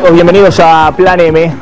amigos, bienvenidos a Plan M.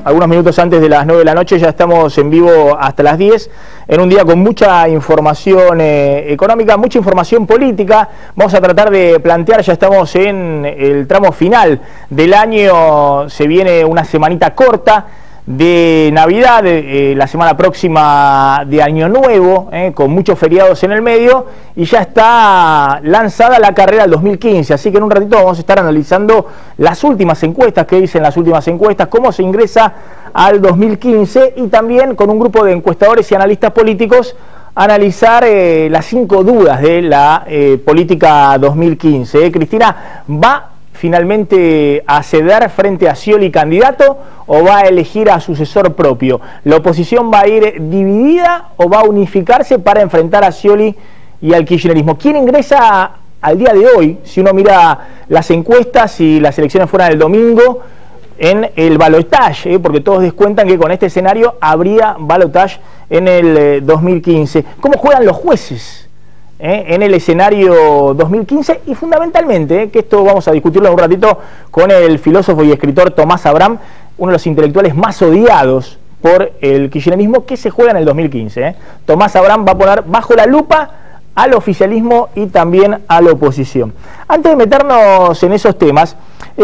Algunos minutos antes de las 9 de la noche, ya estamos en vivo hasta las 10, en un día con mucha información económica, mucha información política. Vamos a tratar de plantear, ya estamos en el tramo final del año, se viene una semanita corta de Navidad, la semana próxima de Año Nuevo, con muchos feriados en el medio, y ya está lanzada la carrera del 2015, así que en un ratito vamos a estar analizando las últimas encuestas, qué dicen las últimas encuestas, cómo se ingresa al 2015, y también con un grupo de encuestadores y analistas políticos analizar las 5 dudas de la política 2015. Cristina, ¿va finalmente a ceder frente a Scioli candidato o va a elegir a sucesor propio? ¿La oposición va a ir dividida o va a unificarse para enfrentar a Scioli y al kirchnerismo? ¿Quién ingresa al día de hoy, si uno mira las encuestas y las elecciones fueran el domingo, en el balotaje? Porque todos descuentan que con este escenario habría balotaje en el 2015. ¿Cómo juegan los jueces en el escenario 2015? Y fundamentalmente, que esto vamos a discutirlo en un ratito con el filósofo y escritor Tomás Abraham, uno de los intelectuales más odiados por el kirchnerismo, que se juega en el 2015. Tomás Abraham va a poner bajo la lupa al oficialismo y también a la oposición. Antes de meternos en esos temas,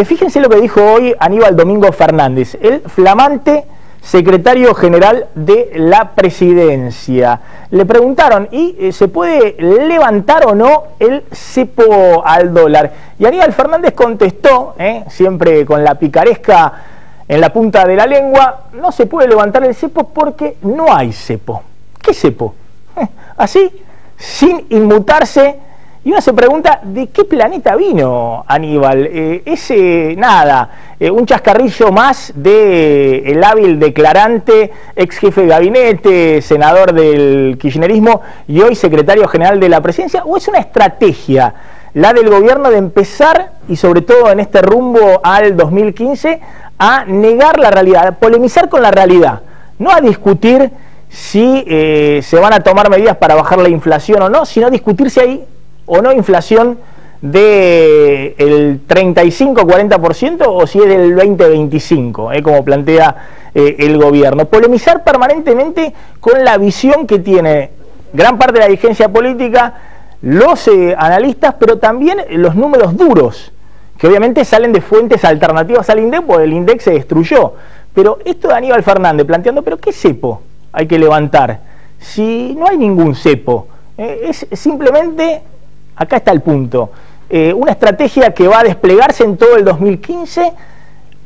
fíjense lo que dijo hoy Aníbal Domingo Fernández, el flamante secretario general de la presidencia. Le preguntaron, ¿y se puede levantar o no el cepo al dólar? Y Aníbal Fernández contestó, siempre con la picaresca en la punta de la lengua: no se puede levantar el cepo porque no hay cepo. ¿Qué cepo? Así, sin inmutarse. Y uno se pregunta, ¿de qué planeta vino Aníbal? Un chascarrillo más del hábil declarante, ex jefe de gabinete, senador del kirchnerismo y hoy secretario general de la presidencia, ¿o es una estrategia la del gobierno de empezar, y sobre todo en este rumbo al 2015, a negar la realidad, a polemizar con la realidad, no a discutir si se van a tomar medidas para bajar la inflación o no, sino a discutir si hay o no inflación del 35-40% o si es del 20-25%, como plantea el gobierno? Polemizar permanentemente con la visión que tiene gran parte de la dirigencia política, los analistas, pero también los números duros, que obviamente salen de fuentes alternativas al INDEC, porque el INDEC se destruyó. Pero esto de Aníbal Fernández planteando, ¿pero qué cepo hay que levantar? Si no hay ningún cepo, es simplemente, acá está el punto, una estrategia que va a desplegarse en todo el 2015,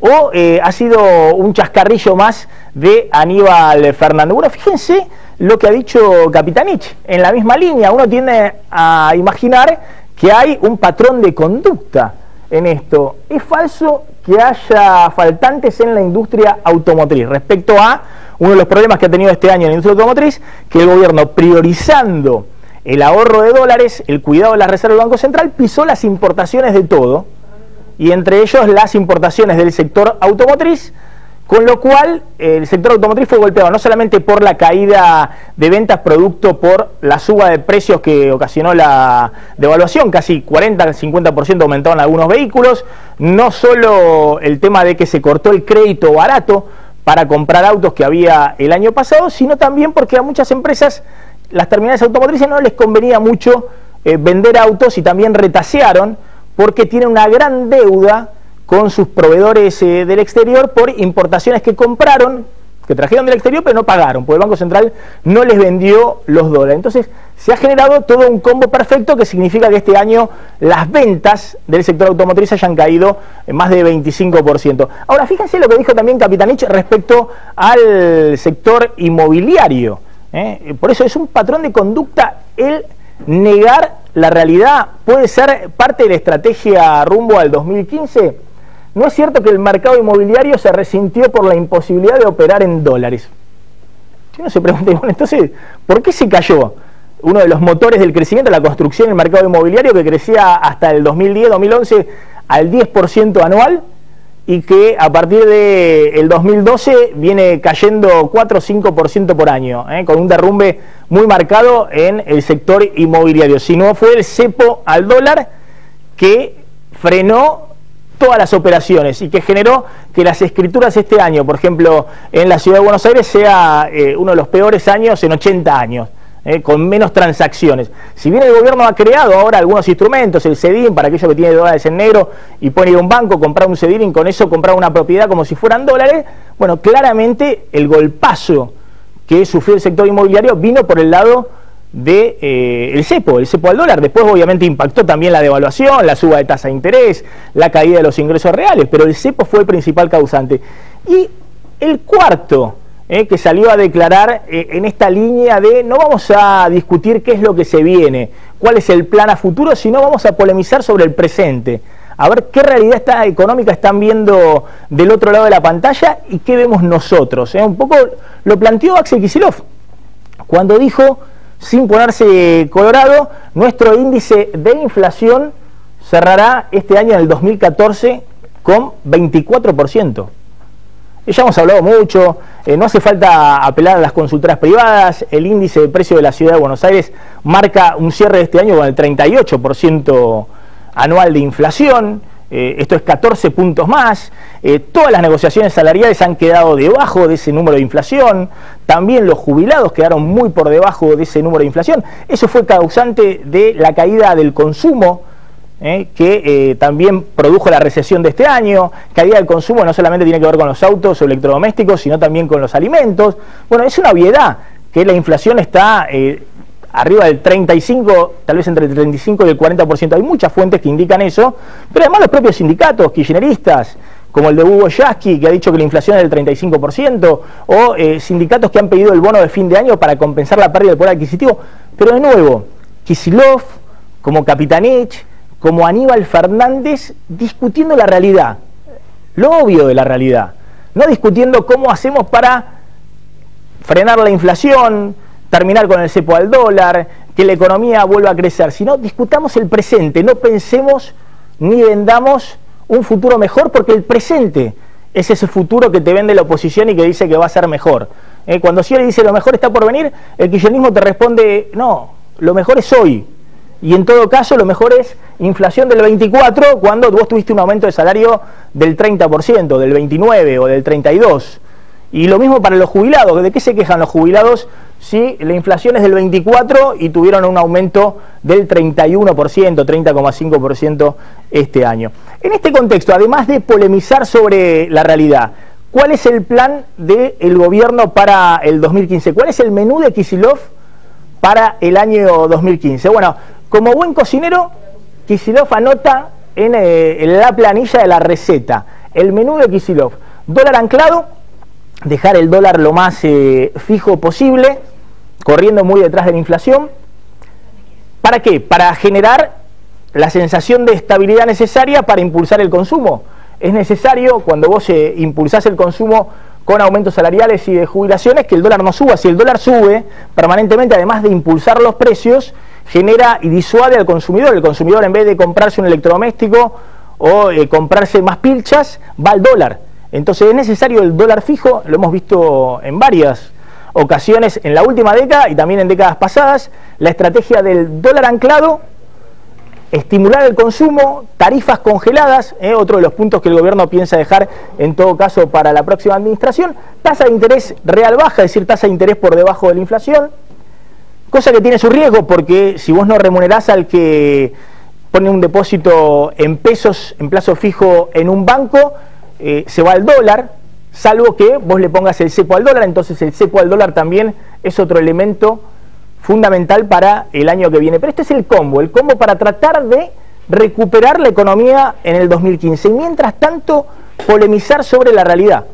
o ha sido un chascarrillo más de Aníbal Fernández. Bueno, fíjense lo que ha dicho Capitanich, en la misma línea. Uno tiende a imaginar que hay un patrón de conducta en esto. Es falso que haya faltantes en la industria automotriz respecto a uno de los problemas que ha tenido este año en la industria automotriz, que el gobierno, priorizando el ahorro de dólares, el cuidado de las reservas del Banco Central, pisó las importaciones de todo, y entre ellos las importaciones del sector automotriz, con lo cual el sector automotriz fue golpeado no solamente por la caída de ventas producto por la suba de precios que ocasionó la devaluación, casi 40-50% aumentaron algunos vehículos, no solo el tema de que se cortó el crédito barato para comprar autos que había el año pasado, sino también porque a muchas empresas, las terminales automotrices, no les convenía mucho vender autos, y también retasearon porque tienen una gran deuda con sus proveedores del exterior por importaciones que compraron, que trajeron del exterior, pero no pagaron, porque el Banco Central no les vendió los dólares. Entonces se ha generado todo un combo perfecto, que significa que este año las ventas del sector automotriz hayan caído en más de 25%. Ahora, fíjense lo que dijo también Capitanich respecto al sector inmobiliario. Por eso es un patrón de conducta el negar la realidad. ¿Puede ser parte de la estrategia rumbo al 2015? ¿No es cierto que el mercado inmobiliario se resintió por la imposibilidad de operar en dólares? Si uno se pregunta, bueno, entonces, ¿por qué se cayó uno de los motores del crecimiento, la construcción, el mercado inmobiliario, que crecía hasta el 2010-2011 al 10% anual, y que a partir del 2012 viene cayendo 4 o 5% por año, con un derrumbe muy marcado en el sector inmobiliario? Si no fue el cepo al dólar que frenó todas las operaciones y que generó que las escrituras este año, por ejemplo, en la Ciudad de Buenos Aires, sea uno de los peores años en 80 años. Con menos transacciones. Si bien el gobierno ha creado ahora algunos instrumentos, el CEDIN, para aquellos que tienen dólares en negro y pueden ir a un banco, comprar un CEDIN y con eso comprar una propiedad como si fueran dólares, bueno, claramente el golpazo que sufrió el sector inmobiliario vino por el lado de el cepo al dólar. Después obviamente impactó también la devaluación, la suba de tasa de interés, la caída de los ingresos reales, pero el cepo fue el principal causante. Y el cuarto que salió a declarar en esta línea de no vamos a discutir qué es lo que se viene, cuál es el plan a futuro, sino vamos a polemizar sobre el presente, a ver qué realidad económica están viendo del otro lado de la pantalla y qué vemos nosotros. Un poco lo planteó Axel Kicillof cuando dijo, sin ponerse colorado, nuestro índice de inflación cerrará este año en el 2014 con 24%. Ya hemos hablado mucho, no hace falta apelar a las consultoras privadas, el índice de precio de la Ciudad de Buenos Aires marca un cierre de este año con el 38% anual de inflación, esto es 14 puntos más, todas las negociaciones salariales han quedado debajo de ese número de inflación, también los jubilados quedaron muy por debajo de ese número de inflación, eso fue causante de la caída del consumo, que también produjo la recesión de este año. Caída del consumo no solamente tiene que ver con los autos o electrodomésticos, sino también con los alimentos. Bueno, es una obviedad que la inflación está arriba del 35, tal vez entre el 35 y el 40%. Hay muchas fuentes que indican eso, pero además los propios sindicatos kirchneristas, como el de Hugo Yasky, que ha dicho que la inflación es del 35%, o sindicatos que han pedido el bono de fin de año para compensar la pérdida del poder adquisitivo. Pero de nuevo, Kicillof, como Capitanich, como Aníbal Fernández, discutiendo la realidad, lo obvio de la realidad, no discutiendo cómo hacemos para frenar la inflación, terminar con el cepo al dólar, que la economía vuelva a crecer, sino discutamos el presente, no pensemos ni vendamos un futuro mejor, porque el presente es ese futuro que te vende la oposición y que dice que va a ser mejor. Cuando si le dice lo mejor está por venir, el kirchnerismo te responde, no, lo mejor es hoy. Y en todo caso lo mejor es inflación del 24 cuando vos tuviste un aumento de salario del 30%, del 29% o del 32%. Y lo mismo para los jubilados. ¿De qué se quejan los jubilados si la inflación es del 24% y tuvieron un aumento del 31%, 30,5% este año? En este contexto, además de polemizar sobre la realidad, ¿cuál es el plan del gobierno para el 2015? ¿Cuál es el menú de Kicillof para el año 2015? Bueno, como buen cocinero, Kicillof anota en la planilla de la receta el menú de Kicillof: dólar anclado, dejar el dólar lo más fijo posible, corriendo muy detrás de la inflación. ¿Para qué? Para generar la sensación de estabilidad necesaria para impulsar el consumo. Es necesario, cuando vos impulsás el consumo con aumentos salariales y de jubilaciones, que el dólar no suba. Si el dólar sube permanentemente, además de impulsar los precios, genera y disuade al consumidor. El consumidor, en vez de comprarse un electrodoméstico o comprarse más pilchas, va al dólar. Entonces es necesario el dólar fijo, lo hemos visto en varias ocasiones en la última década y también en décadas pasadas, la estrategia del dólar anclado, estimular el consumo, tarifas congeladas, otro de los puntos que el gobierno piensa dejar en todo caso para la próxima administración, tasa de interés real baja, es decir, tasa de interés por debajo de la inflación, cosa que tiene su riesgo porque si vos no remunerás al que pone un depósito en pesos en plazo fijo en un banco, se va al dólar, salvo que vos le pongas el cepo al dólar. Entonces el cepo al dólar también es otro elemento fundamental para el año que viene. Pero este es el combo para tratar de recuperar la economía en el 2015. Y mientras tanto, polemizar sobre la realidad,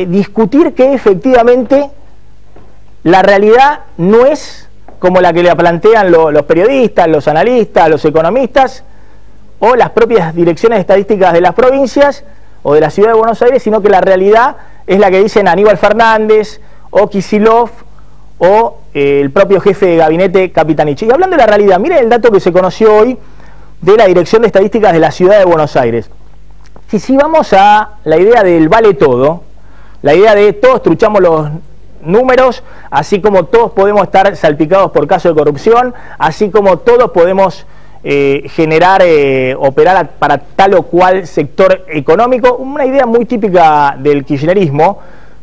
discutir que efectivamente la realidad no es como la que le plantean los periodistas, los analistas, los economistas o las propias direcciones estadísticas de las provincias o de la Ciudad de Buenos Aires, sino que la realidad es la que dicen Aníbal Fernández o Kicillof o el propio jefe de gabinete Capitanich. Y hablando de la realidad, miren el dato que se conoció hoy de la Dirección de Estadísticas de la Ciudad de Buenos Aires. Si vamos a la idea del vale todo, la idea de todos truchamos los números, así como todos podemos estar salpicados por casos de corrupción, así como todos podemos generar, operar para tal o cual sector económico, una idea muy típica del kirchnerismo.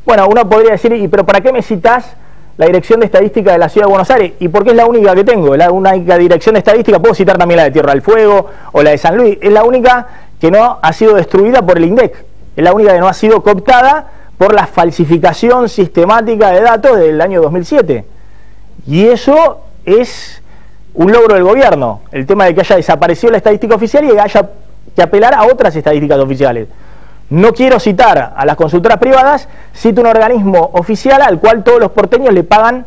Bueno, uno podría decir, pero ¿para qué me citás la Dirección de Estadística de la Ciudad de Buenos Aires? Y porque es la única que tengo, la única dirección de estadística. Puedo citar también la de Tierra del Fuego o la de San Luis. Es la única que no ha sido destruida por el INDEC, es la única que no ha sido cooptada por la falsificación sistemática de datos del año 2007. Y eso es un logro del gobierno, el tema de que haya desaparecido la estadística oficial y que haya que apelar a otras estadísticas oficiales. No quiero citar a las consultoras privadas, cito un organismo oficial al cual todos los porteños le pagan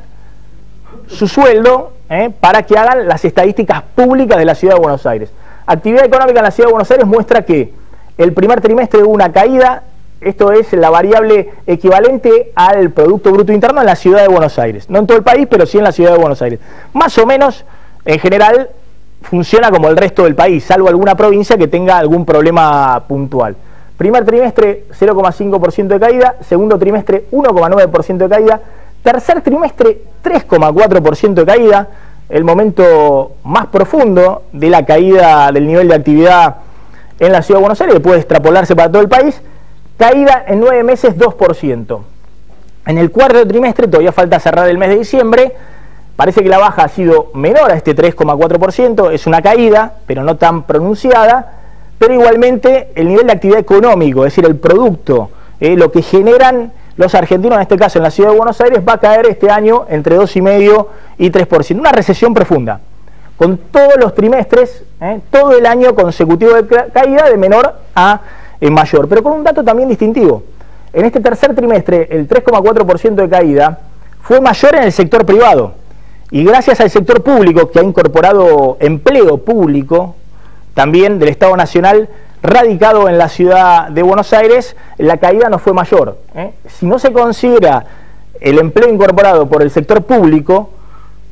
su sueldo para que hagan las estadísticas públicas de la Ciudad de Buenos Aires. Actividad económica en la Ciudad de Buenos Aires muestra que el primer trimestre hubo una caída, esto es la variable equivalente al Producto Bruto Interno en la Ciudad de Buenos Aires. No en todo el país, pero sí en la Ciudad de Buenos Aires. Más o menos, en general, funciona como el resto del país, salvo alguna provincia que tenga algún problema puntual. Primer trimestre 0,5% de caída, segundo trimestre 1,9% de caída, tercer trimestre 3,4% de caída, el momento más profundo de la caída del nivel de actividad en la Ciudad de Buenos Aires, que puede extrapolarse para todo el país, caída en 9 meses 2%. En el cuarto trimestre, todavía falta cerrar el mes de diciembre, parece que la baja ha sido menor a este 3,4%, es una caída, pero no tan pronunciada. Pero igualmente el nivel de actividad económico, es decir, el producto, lo que generan los argentinos, en este caso en la Ciudad de Buenos Aires, va a caer este año entre 2,5% y 3%. Una recesión profunda, con todos los trimestres, todo el año consecutivo de caída de menor a mayor. Pero con un dato también distintivo. En este tercer trimestre, el 3,4% de caída fue mayor en el sector privado. Y gracias al sector público, que ha incorporado empleo público, también del Estado Nacional radicado en la Ciudad de Buenos Aires, la caída no fue mayor. Si no se considera el empleo incorporado por el sector público,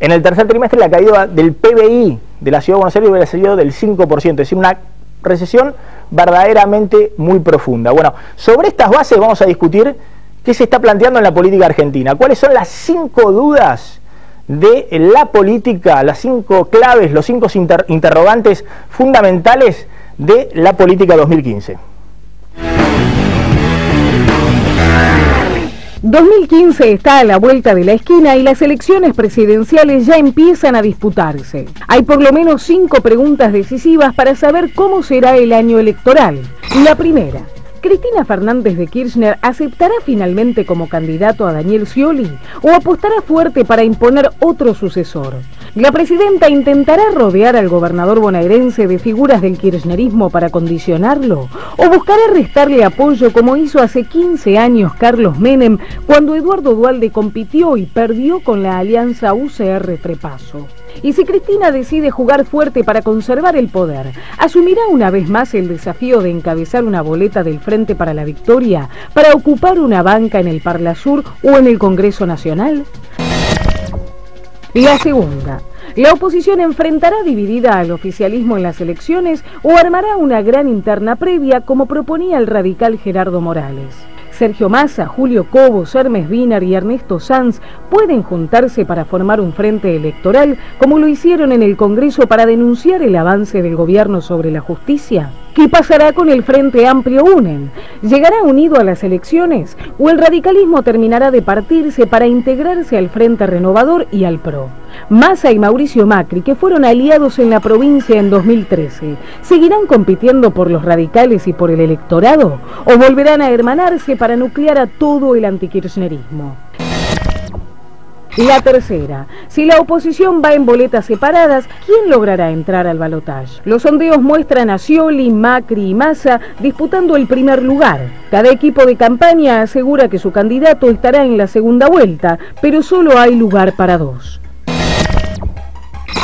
en el tercer trimestre la caída del PBI de la Ciudad de Buenos Aires hubiera sido del 5%, es decir, una recesión verdaderamente muy profunda. Bueno, sobre estas bases vamos a discutir qué se está planteando en la política argentina, cuáles son las 5 dudas de la política, las 5 claves, los 5 interrogantes fundamentales de la política 2015. 2015 está a la vuelta de la esquina y las elecciones presidenciales ya empiezan a disputarse. Hay por lo menos 5 preguntas decisivas para saber cómo será el año electoral. La primera: ¿Cristina Fernández de Kirchner aceptará finalmente como candidato a Daniel Scioli o apostará fuerte para imponer otro sucesor? ¿La presidenta intentará rodear al gobernador bonaerense de figuras del kirchnerismo para condicionarlo? ¿O buscará restarle apoyo como hizo hace 15 años Carlos Menem cuando Eduardo Duhalde compitió y perdió con la alianza UCR-Trepaso? Y si Cristina decide jugar fuerte para conservar el poder, ¿asumirá una vez más el desafío de encabezar una boleta del Frente para la Victoria para ocupar una banca en el Parlasur o en el Congreso Nacional? La segunda: ¿la oposición enfrentará dividida al oficialismo en las elecciones o armará una gran interna previa como proponía el radical Gerardo Morales? Sergio Massa, Julio Cobos, Hermes Wiener y Ernesto Sanz pueden juntarse para formar un frente electoral como lo hicieron en el Congreso para denunciar el avance del gobierno sobre la justicia. ¿Qué pasará con el Frente Amplio UNEN? ¿Llegará unido a las elecciones o el radicalismo terminará de partirse para integrarse al Frente Renovador y al PRO? Massa y Mauricio Macri, que fueron aliados en la provincia en 2013, ¿seguirán compitiendo por los radicales y por el electorado? ¿O volverán a hermanarse para nuclear a todo el antikirchnerismo? La tercera: si la oposición va en boletas separadas, ¿quién logrará entrar al balotaje? Los sondeos muestran a Scioli, Macri y Massa disputando el primer lugar. Cada equipo de campaña asegura que su candidato estará en la segunda vuelta, pero solo hay lugar para 2.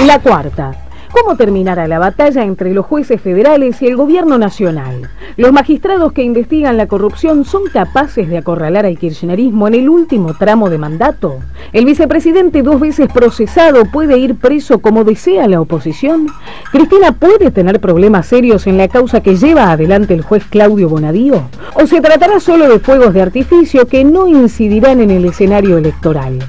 La cuarta: ¿cómo terminará la batalla entre los jueces federales y el gobierno nacional? ¿Los magistrados que investigan la corrupción son capaces de acorralar al kirchnerismo en el último tramo de mandato? ¿El vicepresidente 2 veces procesado puede ir preso como desea la oposición? ¿Cristina puede tener problemas serios en la causa que lleva adelante el juez Claudio Bonadío? ¿O se tratará solo de fuegos de artificio que no incidirán en el escenario electoral?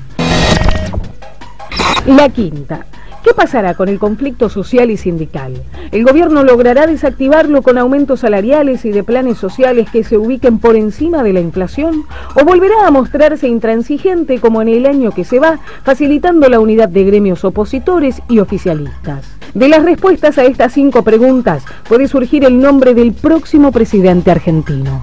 La quinta: ¿Qué pasará con el conflicto social y sindical? ¿El gobierno logrará desactivarlo con aumentos salariales y de planes sociales que se ubiquen por encima de la inflación? ¿O volverá a mostrarse intransigente como en el año que se va, facilitando la unidad de gremios opositores y oficialistas? De las respuestas a estas 5 preguntas puede surgir el nombre del próximo presidente argentino.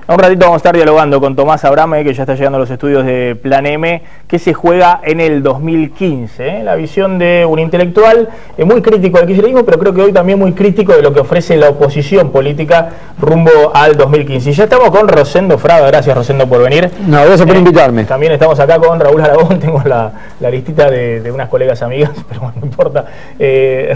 Un ratito vamos a estar dialogando con Tomás Abrame, que ya está llegando a los estudios de Plan M, que se juega en el 2015. La visión de un intelectual muy crítico del kirchnerismo, pero creo que hoy también muy crítico de lo que ofrece la oposición política rumbo al 2015. Y ya estamos con Rosendo Fraga. Gracias, Rosendo, por venir. No, gracias por invitarme. También estamos acá con Raúl Aragón. Tengo la listita de unas colegas amigas, pero bueno, no importa.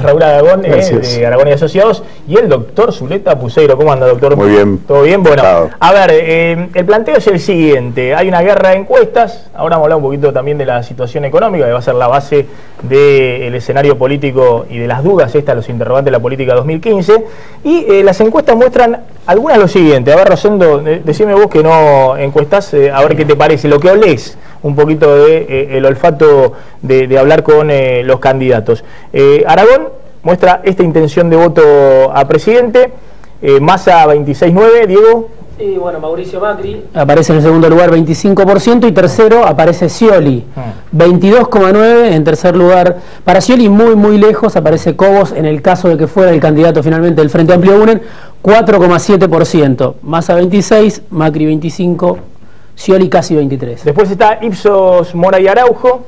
Raúl Aragón, de Aragón y Asociados, y el doctor Zuleta Puseiro. ¿Cómo anda, doctor? Muy bien. ¿Todo bien? Bueno, Claro. a ver, el planteo es el siguiente. Hay una guerra de encuestas. Ahora vamos a hablar un poquito también de la situación económica, que va a ser la base del escenario político y de las dudas, los interrogantes de la política 2015. Y las encuestas muestran algunas lo siguiente. A ver, Rosendo, decime vos que no encuestás, a ver qué te parece, lo que olés un poquito de el olfato de hablar con los candidatos. Aragón muestra esta intención de voto a presidente. Massa 26,9, Diego. Y bueno, Mauricio Macri aparece en el segundo lugar 25% y tercero aparece Scioli 22,9%. En tercer lugar para Scioli, muy lejos aparece Cobos, en el caso de que fuera el candidato finalmente del Frente Amplio UNEN, 4,7%. Massa 26%, Macri 25%, Scioli casi 23%. Después está Ipsos, Mora y Araujo.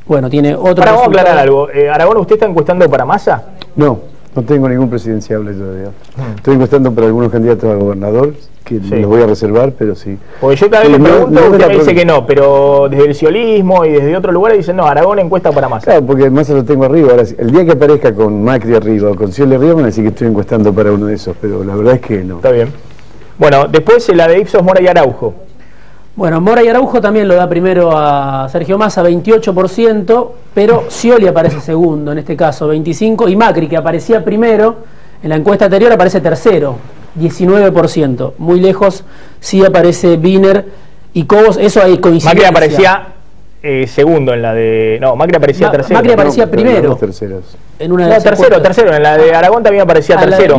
Bueno, tiene otro. Ahora vamos a aclarar algo. Aragón, ¿usted está encuestando para Massa? No tengo ningún presidenciable todavía. Estoy encuestando para algunos candidatos a gobernador, que los voy a reservar, pero sí. Porque yo cada vez le pregunto, usted me dice que no, pero desde el ciolismo y desde otros lugares dicen, no, Aragón encuesta para Massa. Claro, porque Massa lo tengo arriba. Ahora, el día que aparezca con Macri arriba o con Scioli arriba, van a decir que estoy encuestando para uno de esos, pero la verdad es que no. Está bien. Bueno, después la de Ipsos, Mora y Araujo. Bueno, Mora y Araujo también lo da primero a Sergio Massa, 28%, pero Scioli aparece segundo, en este caso, 25%, y Macri, que aparecía primero, en la encuesta anterior aparece tercero, 19%. Muy lejos sí aparece Wiener y Cobos, eso hay coincidencia. Macri aparecía segundo en la de... No, Macri aparecía tercero. Macri aparecía primero. En una de tercero. En la de Aragón también aparecía tercero.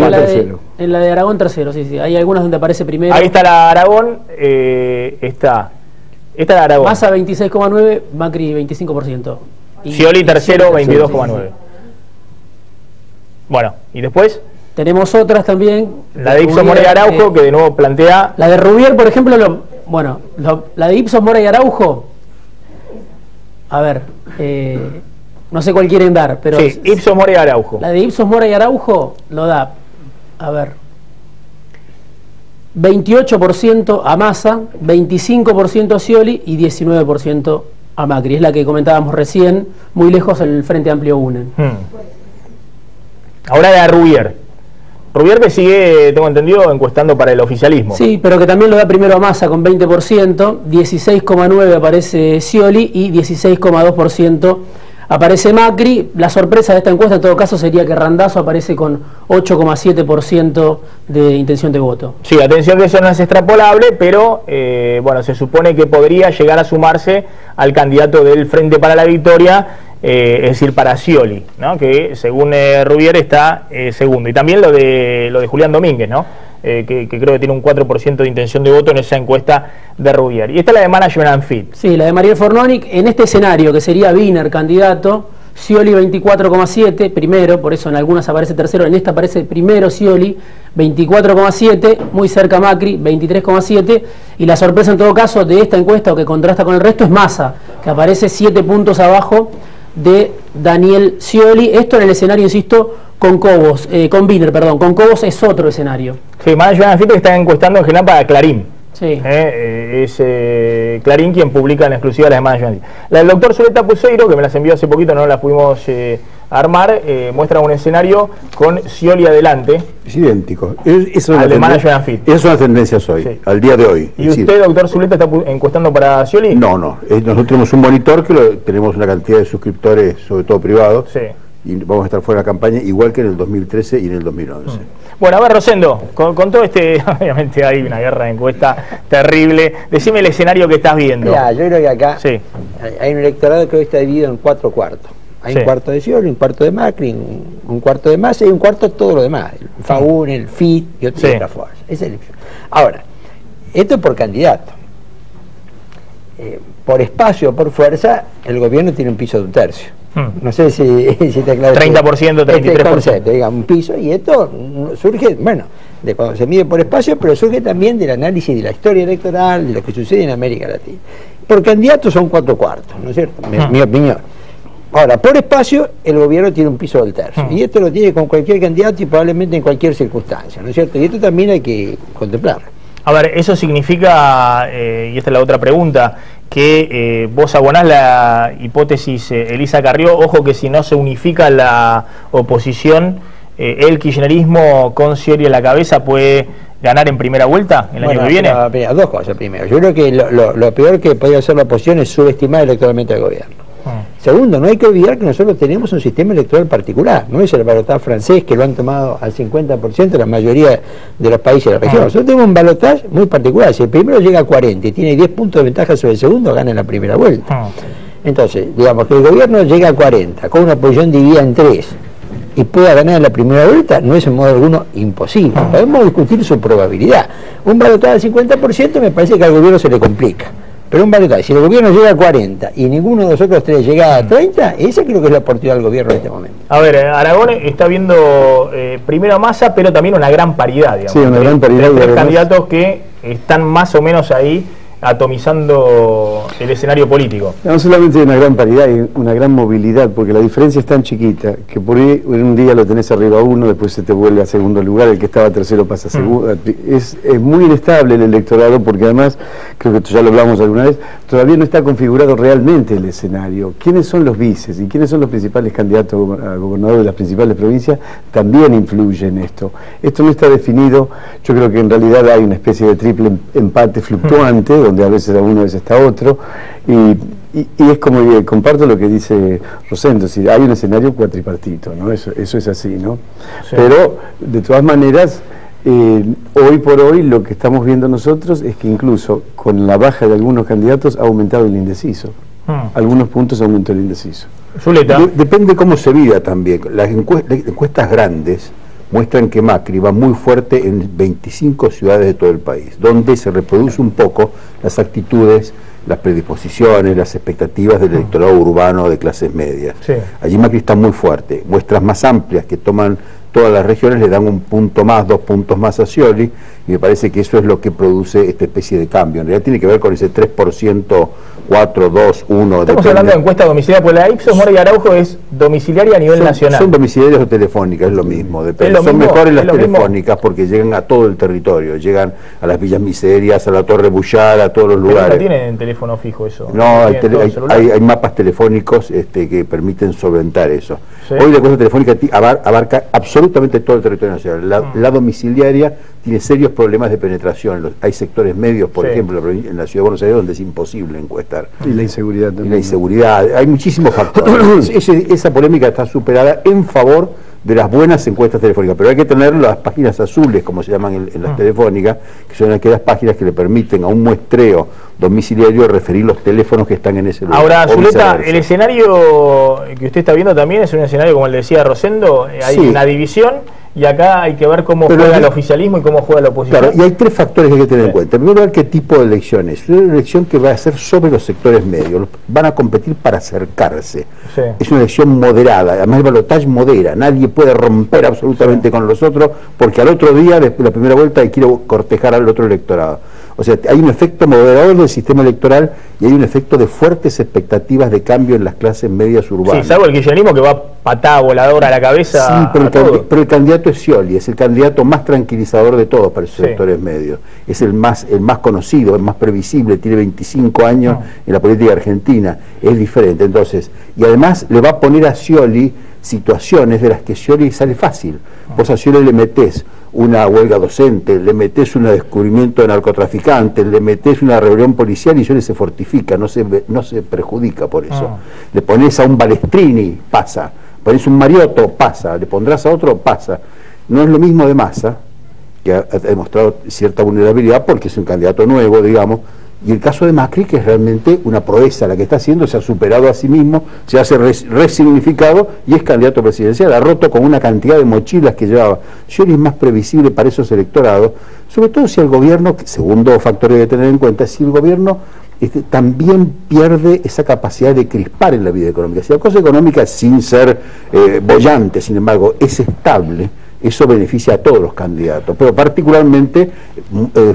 En la de Aragón tercero, sí. Hay algunas donde aparece primero. Ahí está la Aragón, esta es la Aragón. Massa 26,9, Macri 25%. Scioli tercero, 22,9. Sí. Bueno, y después... Tenemos otras también. La de Ipsos, Mora y Araujo, que de nuevo plantea... La de Rubier, por ejemplo, la de Ipsos, Mora y Araujo... A ver, no sé cuál quieren dar, pero... Sí, Ipsos, Mora y Araujo. La de Ipsos, Mora y Araujo lo da, a ver, 28% a Massa, 25% a Scioli y 19% a Macri. Es la que comentábamos recién, muy lejos el Frente Amplio UNEN. Ahora la de Rubier. Rubier que sigue, tengo entendido, encuestando para el oficialismo. Sí, pero que también lo da primero a Massa con 20%, 16,9% aparece Scioli y 16,2% aparece Macri. La sorpresa de esta encuesta en todo caso sería que Randazzo aparece con 8,7% de intención de voto. Sí, atención que eso no es extrapolable, pero bueno, se supone que podría llegar a sumarse al candidato del Frente para la Victoria, es decir, para Scioli, ¿no? Que según Rubier está segundo. Y también lo de Julián Domínguez, ¿no? Que creo que tiene un 4% de intención de voto en esa encuesta de Rubier. Y esta es la de Management and Fit. Sí, la de Mariel Fornonic. En este escenario, que sería Wiener candidato, Scioli 24,7, primero, por eso en algunas aparece tercero, en esta aparece primero Scioli, 24,7, muy cerca Macri, 23,7, y la sorpresa en todo caso de esta encuesta, o que contrasta con el resto, es Massa, que aparece 7 puntos abajo de Daniel Scioli. Esto en el escenario, insisto, con Cobos, con Wiener, perdón, con Cobos es otro escenario. Sí, Management and Fit que está encuestando en general para Clarín. Sí. Es Clarín quien publica en exclusiva las de Management and Fit. La del doctor Zuleta Puseiro, que me las envió hace poquito, no las pudimos armar, muestra un escenario con Scioli adelante. Es idéntico. Al de Management and Fit. Esas son las tendencias hoy, sí, al día de hoy. ¿Y usted, doctor Zuleta, está encuestando para Scioli? No. Nosotros tenemos un monitor que tenemos una cantidad de suscriptores, sobre todo privados. Sí. Y vamos a estar fuera de la campaña igual que en el 2013 y en el 2011. Bueno, a ver, Rosendo, con todo obviamente hay una guerra de encuesta terrible. Decime el escenario que estás viendo. Mira, yo creo que acá sí. hay un electorado que hoy está dividido en 4 cuartos. Hay un cuarto de Scioli, un cuarto de Macri, un cuarto de Massa y un cuarto de todo lo demás. El FAUN, el FIT y otra fuerza. Esa es ahora, esto es por candidato. Por espacio o por fuerza, el gobierno tiene un piso de 1/3. No sé si te aclaro. 30%, 33%. Digamos, un piso, y esto surge, bueno, de cuando se mide por espacio, pero surge también del análisis de la historia electoral, de lo que sucede en América Latina. Por candidato son 4 cuartos, ¿no es cierto? Mi opinión. Ahora, por espacio, el gobierno tiene un piso del 1/3. Y esto lo tiene con cualquier candidato y probablemente en cualquier circunstancia, ¿no es cierto? Y esto también hay que contemplarlo. A ver, eso significa, y esta es la otra pregunta, que vos abonás la hipótesis Elisa Carrió, ojo que si no se unifica la oposición, el kirchnerismo con Scioli a la cabeza puede ganar en primera vuelta el año que viene. Pero, 2 cosas. Primero, yo creo que lo peor que podría hacer la oposición es subestimar electoralmente al gobierno. Segundo, no hay que olvidar que nosotros tenemos un sistema electoral particular, no es el balotaje francés que lo han tomado al 50% la mayoría de los países de la región. Nosotros tenemos un balotaje muy particular. Si el primero llega a 40 y tiene 10 puntos de ventaja sobre el segundo, gana en la primera vuelta. Entonces, digamos que el gobierno llega a 40 con una oposición dividida en 3 y pueda ganar en la primera vuelta, no es en modo alguno imposible. Podemos discutir su probabilidad. Un balotaje al 50% me parece que al gobierno se le complica. Pero un balotaje, si el gobierno llega a 40 y ninguno de los otros 3 llega a 30, esa creo que es la oportunidad del gobierno en este momento. A ver, Aragón está viendo primero a Massa, pero también una gran paridad, digamos. Sí, una gran paridad. De 3 candidatos que están más o menos ahí atomizando el escenario político. No solamente hay una gran paridad, hay una gran movilidad, porque la diferencia es tan chiquita que por ahí un día lo tenés arriba a uno, después se te vuelve a segundo lugar, el que estaba tercero pasa a segundo. Es muy inestable el electorado, porque además, creo que ya lo hablamos alguna vez, todavía no está configurado realmente el escenario. ¿Quiénes son los vices y quiénes son los principales candidatos a gobernador de las principales provincias? También influye en esto. Esto no está definido. Yo creo que en realidad hay una especie de triple empate fluctuante, donde a veces a uno, a veces está otro, y es como, comparto lo que dice Rosendo, si hay un escenario cuatripartito, ¿no? Eso es así, ¿no? Sí. Pero, de todas maneras, hoy por hoy lo que estamos viendo nosotros es que incluso con la baja de algunos candidatos ha aumentado el indeciso. Algunos puntos aumentó el indeciso. Depende cómo se vida también. Las encuestas grandes muestran que Macri va muy fuerte en 25 ciudades de todo el país, donde se reproduce un poco las actitudes, las predisposiciones, las expectativas del electorado urbano de clases medias. Sí. Allí Macri está muy fuerte. Muestras más amplias que toman todas las regiones le dan un punto más, 2 puntos más a Scioli, y me parece que eso es lo que produce esta especie de cambio. En realidad tiene que ver con ese 3%, 4, 2, 1... Estamos hablando de encuesta domiciliaria, pues la Ipsos Mora y Araujo es domiciliaria a nivel nacional. Son domiciliarias o telefónicas, es lo mismo. Son mejores las telefónicas porque llegan a todo el territorio, llegan a las villas miserias, a la Torre Bullard, a todos los lugares. ¿No tienen teléfono fijo eso? No, hay mapas telefónicos que permiten solventar eso. ¿Sí? Hoy la encuesta telefónica abarca absolutamente todo el territorio nacional. La domiciliaria tiene serios problemas de penetración. Hay sectores medios, por ejemplo, en la Ciudad de Buenos Aires, donde es imposible encuestar. Y la inseguridad también. Y la inseguridad. Hay muchísimos factores. Esa polémica está superada en favor de las buenas encuestas telefónicas, pero hay que tener las páginas azules, como se llaman en las telefónicas, que son aquellas páginas que le permiten a un muestreo domiciliario referir los teléfonos que están en ese lugar. Ahora, Zuleta, el escenario que usted está viendo también es un escenario, como le decía Rosendo, hay una división, y acá hay que ver cómo juega el oficialismo y cómo juega la oposición. Claro, y hay 3 factores que hay que tener en cuenta. En primer lugar, ¿qué tipo de elección es? Es una elección que va a ser sobre los sectores medios. Van a competir para acercarse. Sí. Es una elección moderada. Además, el balotaje modera. Nadie puede romper absolutamente con los otros, porque al otro día, después de la primera vuelta, quiero cortejar al otro electorado. O sea, hay un efecto moderador del sistema electoral y hay un efecto de fuertes expectativas de cambio en las clases medias urbanas. Sí, salvo el kirchnerismo que va patada voladora a la cabeza. Sí, pero el candidato es Scioli, es el candidato más tranquilizador de todos para esos sectores medios. Es el más conocido, el más previsible, tiene 25 años en la política argentina, es diferente. Entonces, y además le va a poner a Scioli situaciones de las que Scioli sale fácil. Vos a Scioli le metés una huelga docente, le metés un descubrimiento de narcotraficantes, le metés una rebelión policial y Scioli se fortifica, no se perjudica por eso. Le pones a un Balestrini, pasa. Pones un Mariotto, pasa. Le pondrás a otro, pasa. No es lo mismo de Massa, que ha demostrado cierta vulnerabilidad porque es un candidato nuevo, digamos, y el caso de Macri, que es realmente una proeza la que está haciendo, se ha superado a sí mismo, se hace resignificado y es candidato presidencial, ha roto con una cantidad de mochilas que llevaba. Scioli es más previsible para esos electorados, sobre todo si el gobierno, segundo factor que hay que tener en cuenta, si el gobierno también pierde esa capacidad de crispar en la vida económica. Si la cosa económica, sin ser boyante, sin embargo, es estable, eso beneficia a todos los candidatos, pero particularmente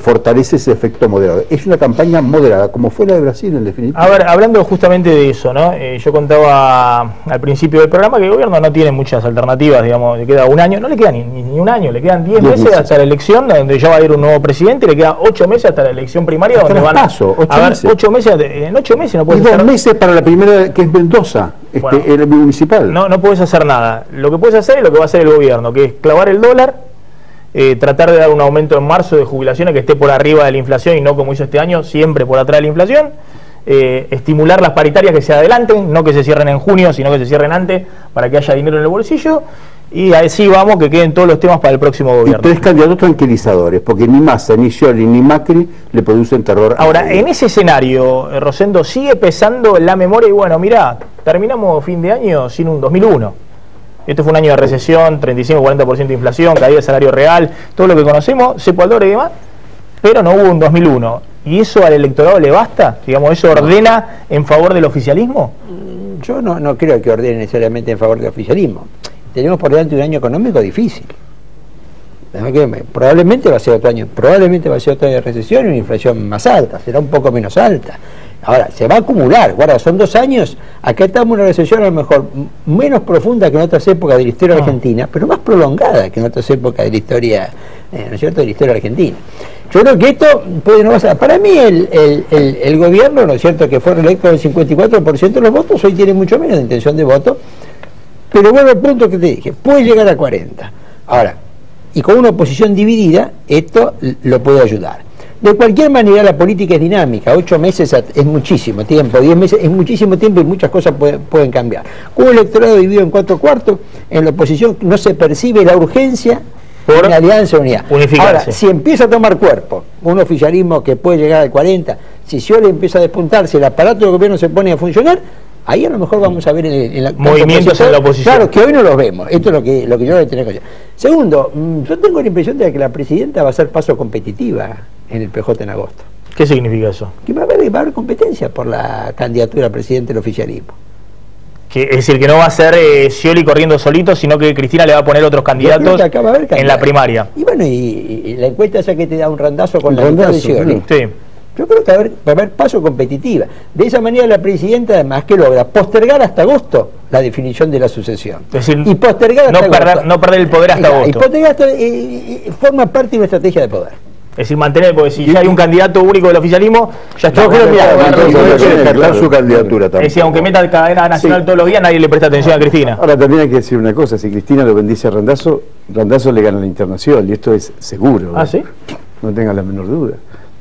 fortalece ese efecto moderado. Es una campaña moderada, como fue la de Brasil en definitiva. A ver, hablando justamente de eso, ¿no? Yo contaba al principio del programa que el gobierno no tiene muchas alternativas, digamos, le queda un año, no le queda ni un año, le quedan 10 meses hasta la elección, donde ya va a haber un nuevo presidente, le queda 8 meses hasta la elección primaria, hasta donde van paso, 8 a ver meses. 8 meses, en 8 meses no puedes Y 2 hacer meses para la primera, que es Mendoza, Bueno, el municipal. no puedes hacer nada. Lo que puedes hacer es lo que va a hacer el gobierno, que es clavar el dólar, tratar de dar un aumento en marzo de jubilaciones que esté por arriba de la inflación y no como hizo este año, siempre por atrás de la inflación, estimular las paritarias que se adelanten, no que se cierren en junio, sino que se cierren antes para que haya dinero en el bolsillo, y así vamos, que queden todos los temas para el próximo Y gobierno. 3 candidatos tranquilizadores, porque ni Massa, ni Scioli, ni Macri le producen terror. Ahora, en ese escenario, Rosendo, sigue pesando la memoria y bueno, mirá, terminamos fin de año sin un 2001. Esto fue un año de recesión, 35-40% de inflación, caída de salario real, todo lo que conocemos, cepo al dólar y demás, pero no hubo un 2001. ¿Y eso al electorado le basta? Digamos, ¿eso ordena en favor del oficialismo? Yo no creo que ordene necesariamente en favor del oficialismo. Tenemos por delante un año económico difícil. Probablemente va a ser otro año de recesión y una inflación más alta, será un poco menos alta. Ahora, se va a acumular, guarda, son 2 años, acá estamos en una recesión a lo mejor menos profunda que en otras épocas de la historia argentina, pero más prolongada que en otras épocas de la historia, ¿no es cierto?, de la historia argentina. Yo creo que esto puede no pasar. Para mí el gobierno, ¿no es cierto?, que fue reelecto del 54% de los votos, hoy tiene mucho menos de intención de voto, pero vuelvo al punto que te dije, puede llegar a 40. Ahora, y con una oposición dividida, esto lo puede ayudar. De cualquier manera, la política es dinámica. 8 meses es muchísimo tiempo, 10 meses es muchísimo tiempo y muchas cosas pueden cambiar. Con un electorado dividido en 4 cuartos, en la oposición no se percibe la urgencia por una alianza unidad. Unificarse. Ahora, si empieza a tomar cuerpo un oficialismo que puede llegar al 40, si Scioli empieza a despuntar, si el aparato del gobierno se pone a funcionar, ahí a lo mejor vamos a ver en la movimientos en la oposición. Claro, que hoy no los vemos. Esto es lo que yo voy a tener que hacer. Segundo, yo tengo la impresión de que la presidenta va a ser paso competitiva en el PJ en agosto. ¿Qué significa eso? Que va a haber competencia por la candidatura a presidente del oficialismo. Es decir, que no va a ser Scioli corriendo solito, sino que Cristina le va a poner otros candidatos en la primaria. Y bueno, y la encuesta esa que te da un randazo con la mitad de Scioli. Sí. Yo creo que va a haber paso competitiva. De esa manera la presidenta además que logra postergar hasta agosto la definición de la sucesión. Es decir, y postergar hasta no perder el poder hasta agosto. Y postergar forma parte de una estrategia de poder. Es decir, mantener, porque si ya hay un candidato único del oficialismo, ya está. Yo creo que hay que descartar su candidatura Es también. decir, aunque meta cadena nacional todos los días, nadie le presta atención a Cristina. Ahora también hay que decir una cosa, si Cristina lo bendice a Randazzo, Randazzo le gana la internacional y esto es seguro. ¿Ah, sí? No tenga la menor duda.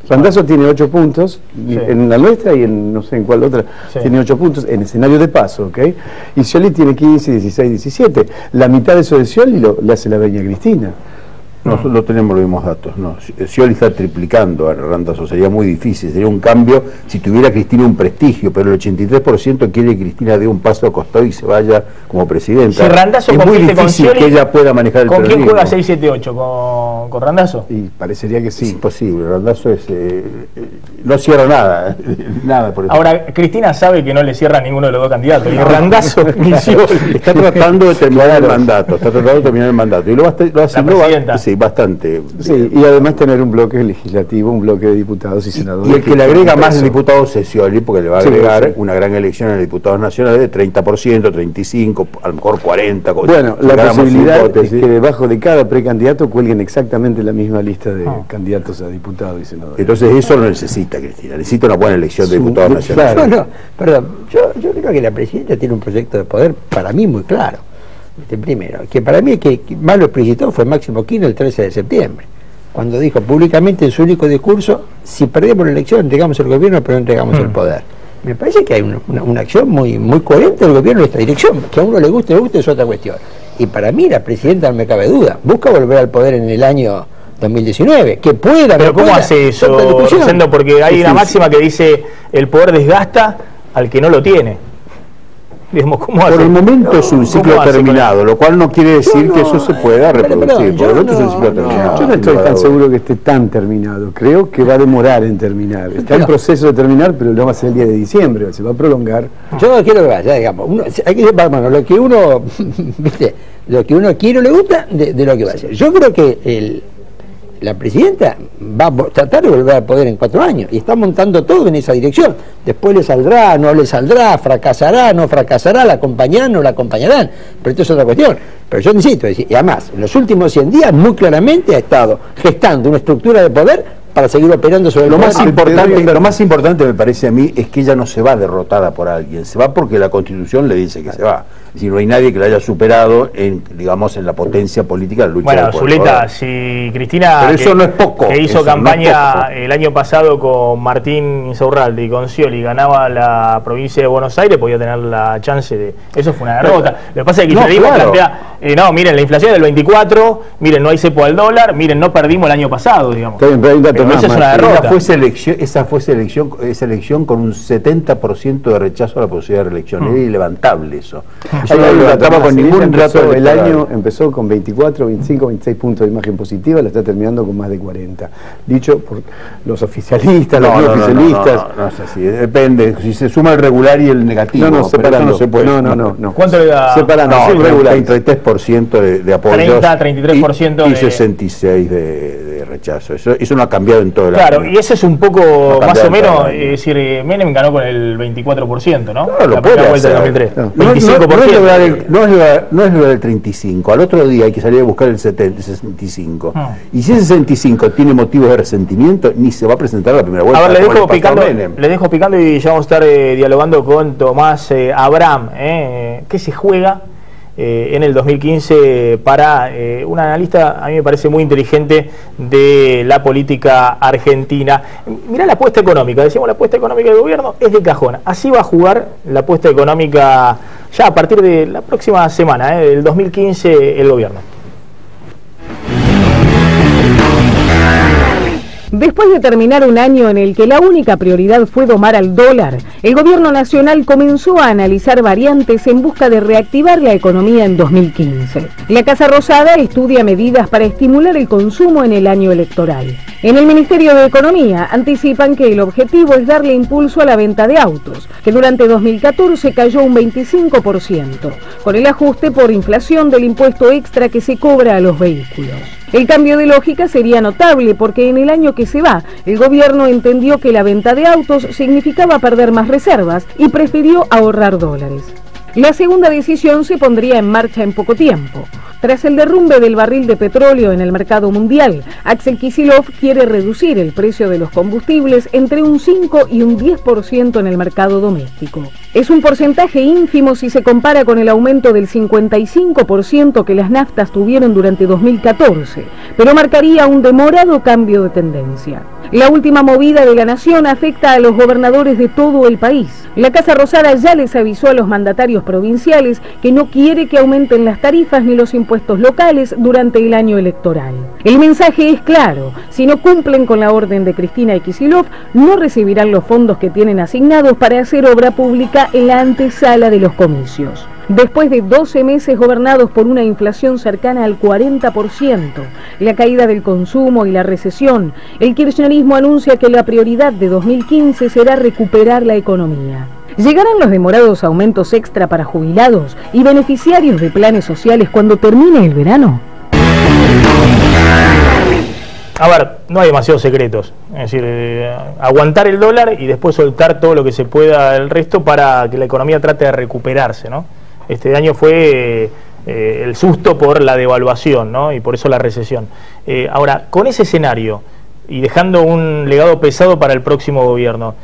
Randazzo tiene 8 puntos, Sí. en la nuestra y en no sé en cuál otra, Sí. tiene 8 puntos en escenario de paso, ¿ok? Y Scioli tiene 15, 16, 17. La mitad de eso de Scioli le hace la veña a Cristina. No tenemos los mismos datos, no. Scioli está triplicando a Randazzo, sería muy difícil, sería un cambio si tuviera Cristina un prestigio, pero el 83% quiere que Cristina dé un paso al costado y se vaya como presidenta. Si Randazzo es muy compite con difícil Scioli, que ella pueda manejar el ¿con quién peronismo. juega 6-7-8? ¿Con Randazzo? Y parecería que Es sí. imposible, Randazzo no cierra nada, nada por eso. Ahora, Cristina sabe que no le cierra a ninguno de los dos candidatos, ni Randazzo ni Scioli. Está tratando de terminar el mandato, y lo hace presidenta. sí, bastante. Sí, y además tener un bloque legislativo, un bloque de diputados y senadores. Y el que le agrega más peso. diputados es Scioli, porque le va a Sí, agregar sí. una gran elección en diputados nacionales de 30%, 35%, a lo mejor 40%. Bueno, la Hagamos posibilidad hipótesis. es que debajo de cada precandidato cuelguen exactamente la misma lista de candidatos a diputados y senadores. Entonces eso lo necesita Cristina, necesita una buena elección de Su- diputados nacionales. claro. No, perdón, yo creo que la presidenta tiene un proyecto de poder para mí muy claro. Primero, que para mí que más lo explicitó fue Máximo Kirchner el 13 de septiembre, cuando dijo públicamente en su único discurso: si perdemos la elección entregamos el gobierno, pero no entregamos el poder. Me parece que hay una acción muy coherente del gobierno en esta dirección. Que a uno le guste es otra cuestión. y para mí la presidenta, no me cabe duda, busca volver al poder en el año 2019, que pueda. Pero ¿cómo hace eso, Rosendo? Porque hay una máxima que dice el poder desgasta al que no lo tiene. Digamos, ¿cómo hace? Por el momento es un ciclo terminado, lo cual no quiere decir que eso se pueda reproducir. Por el momento es un ciclo terminado. Yo no estoy tan seguro que esté tan terminado. Creo que va a demorar en terminar. Está en proceso de terminar, pero no va a ser el día de diciembre, se va a prolongar. Yo no quiero que vaya, digamos. Hay que decir, bueno, lo que uno, ¿viste? Lo que uno quiere o le gusta de lo que va a hacer. Yo creo que la presidenta va a tratar de volver al poder en 4 años y está montando todo en esa dirección. Después le saldrá, no le saldrá, fracasará, no fracasará, la acompañarán, no la acompañarán, pero esto es otra cuestión. Pero yo insisto, y además, en los últimos 100 días muy claramente ha estado gestando una estructura de poder para seguir operando sobre lo más importante me parece a mí es que ella no se va derrotada por alguien, se va porque la Constitución le dice que se va. Es decir, no hay nadie que la haya superado en, digamos, en la potencia política de la lucha. Bueno, Zuleta, si Cristina, pero eso no es poco, que hizo campaña el año pasado con Martín Insaurralde y con Scioli, ganaba la provincia de Buenos Aires, podía tener la chance de... Eso fue una derrota. Lo que pasa es que Kirchnerismo plantea, no, miren, la inflación del 24, miren, no hay cepo al dólar, miren, no perdimos el año pasado, digamos. Pero esa es una derrota. Esa fue elección con un 70% de rechazo a la posibilidad de reelección. Era ilevantable eso. Eso no lo trataba con ningún dato. El año empezó con 24, 25, 26 puntos de imagen positiva, la está terminando con más de 40. Dicho por los oficialistas, los no oficialistas. No es así, depende. Si se suma el regular y el negativo. No, separando. No se puede. No. ¿Cuánto le da? Separando. No, regular. 33% de apoyos. 33% y 66% de rechazo. Eso no ha cambiado en todo el Claro, año. y ese es un poco más o menos, es decir, Menem ganó con el 24%, ¿no? No, lo puede vuelta del 2003. 25%. No es lo del 35, al otro día hay que salir a buscar el 65. Y si ese 65 tiene motivos de resentimiento, ni se va a presentar a la primera vuelta. A ver, le dejo picando y ya vamos a estar dialogando con Tomás Abraham, que se juega en el 2015 para un analista, a mí me parece muy inteligente, de la política argentina. Mirá la apuesta económica, decíamos la apuesta económica del gobierno es de cajón. Así va a jugar la apuesta económica ya a partir de la próxima semana, del 2015, el gobierno. Después de terminar un año en el que la única prioridad fue domar al dólar, el gobierno nacional comenzó a analizar variantes en busca de reactivar la economía en 2015. La Casa Rosada estudia medidas para estimular el consumo en el año electoral. En el Ministerio de Economía anticipan que el objetivo es darle impulso a la venta de autos, que durante 2014 cayó un 25%, con el ajuste por inflación del impuesto extra que se cobra a los vehículos. El cambio de lógica sería notable porque en el año que se va, el gobierno entendió que la venta de autos significaba perder más reservas y prefirió ahorrar dólares. La segunda decisión se pondría en marcha en poco tiempo. Tras el derrumbe del barril de petróleo en el mercado mundial, Axel Kicillof quiere reducir el precio de los combustibles entre un 5 y un 10% en el mercado doméstico. Es un porcentaje ínfimo si se compara con el aumento del 55% que las naftas tuvieron durante 2014, pero marcaría un demorado cambio de tendencia. La última movida de la nación afecta a los gobernadores de todo el país. La Casa Rosada ya les avisó a los mandatarios provinciales que no quiere que aumenten las tarifas ni los impuestos locales durante el año electoral. El mensaje es claro: si no cumplen con la orden de Cristina y Kicillof, no recibirán los fondos que tienen asignados para hacer obra pública en la antesala de los comicios. Después de 12 meses gobernados por una inflación cercana al 40%, la caída del consumo y la recesión, el kirchnerismo anuncia que la prioridad de 2015 será recuperar la economía. ¿Llegarán los demorados aumentos extra para jubilados y beneficiarios de planes sociales cuando termine el verano? A ver, no hay demasiados secretos. Es decir, aguantar el dólar y después soltar todo lo que se pueda el resto para que la economía trate de recuperarse, ¿no? Este año fue el susto por la devaluación, ¿no? Y por eso la recesión. Ahora, con ese escenario y dejando un legado pesado para el próximo gobierno,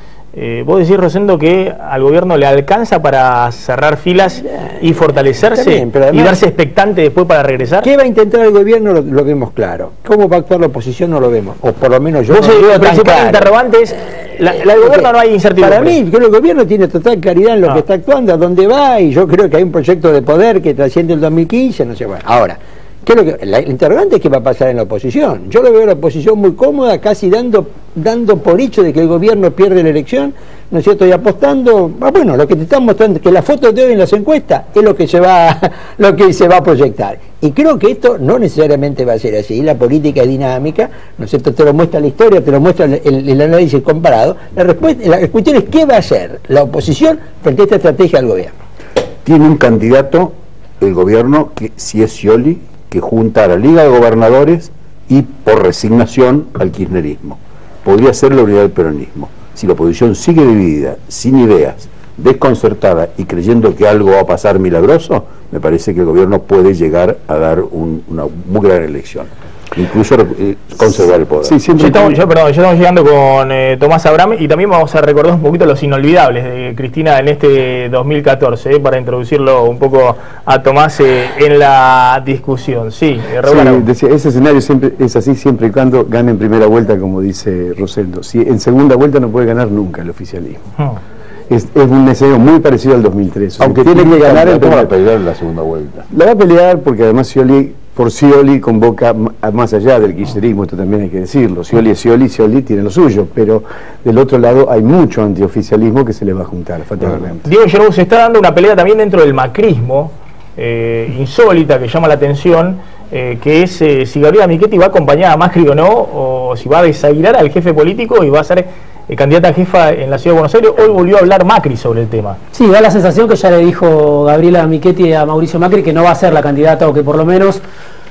¿Vos decís, Rosendo, que al gobierno le alcanza para cerrar filas y fortalecerse También, pero además, y verse expectante después para regresar? ¿Qué va a intentar el gobierno? Lo vemos claro. ¿Cómo va a actuar la oposición? No lo vemos. O por lo menos yo no lo veo El tan principal claro. interrogante es, el gobierno no hay incertidumbre. Para mí, creo que el gobierno tiene total claridad en lo que está actuando, a dónde va, y yo creo que hay un proyecto de poder que trasciende el 2015, no sé, bueno. Ahora, ¿qué es lo que, el interrogante es qué va a pasar en la oposición? Yo lo veo a la oposición muy cómoda, casi dando por hecho de que el gobierno pierde la elección, ¿no es cierto? Y apostando, bueno, lo que te están mostrando, que la foto de hoy en las encuestas es lo que se va a proyectar. Y creo que esto no necesariamente va a ser así. La política es dinámica, ¿no es cierto? Te lo muestra la historia, te lo muestra el análisis comparado. La cuestión es qué va a hacer la oposición frente a esta estrategia del gobierno. Tiene un candidato, el gobierno, que si es Scioli, que junta a la Liga de Gobernadores y por resignación al kirchnerismo. Podría ser la unidad del peronismo. Si la oposición sigue dividida, sin ideas, desconcertada y creyendo que algo va a pasar milagroso, me parece que el gobierno puede llegar a dar una muy gran elección. Incluso conservar el poder. Sí, ya estamos llegando con Tomás Abraham, y también vamos a recordar un poquito los inolvidables de Cristina en este 2014, para introducirlo un poco a Tomás en la discusión. Sí, decía, ese escenario siempre es así siempre y cuando gane en primera vuelta, como dice Rosendo. Si en segunda vuelta no puede ganar nunca el oficialismo. Es un escenario muy parecido al 2003. Aunque tiene que ganar el va a pelear en la segunda vuelta. La va a pelear porque además Scioli convoca más allá del kirchnerismo, esto también hay que decirlo. Scioli es Scioli tiene lo suyo, pero del otro lado hay mucho antioficialismo que se le va a juntar, fatalmente. Diego Geroux, se está dando una pelea también dentro del macrismo, insólita, que llama la atención, que es si Gabriela Michetti va a acompañar a Macri o no, o si va a desairar al jefe político y va a ser candidata a jefa en la Ciudad de Buenos Aires. Hoy volvió a hablar Macri sobre el tema. Sí, da la sensación que ya le dijo Gabriela Michetti a Mauricio Macri que no va a ser la candidata, o que por lo menos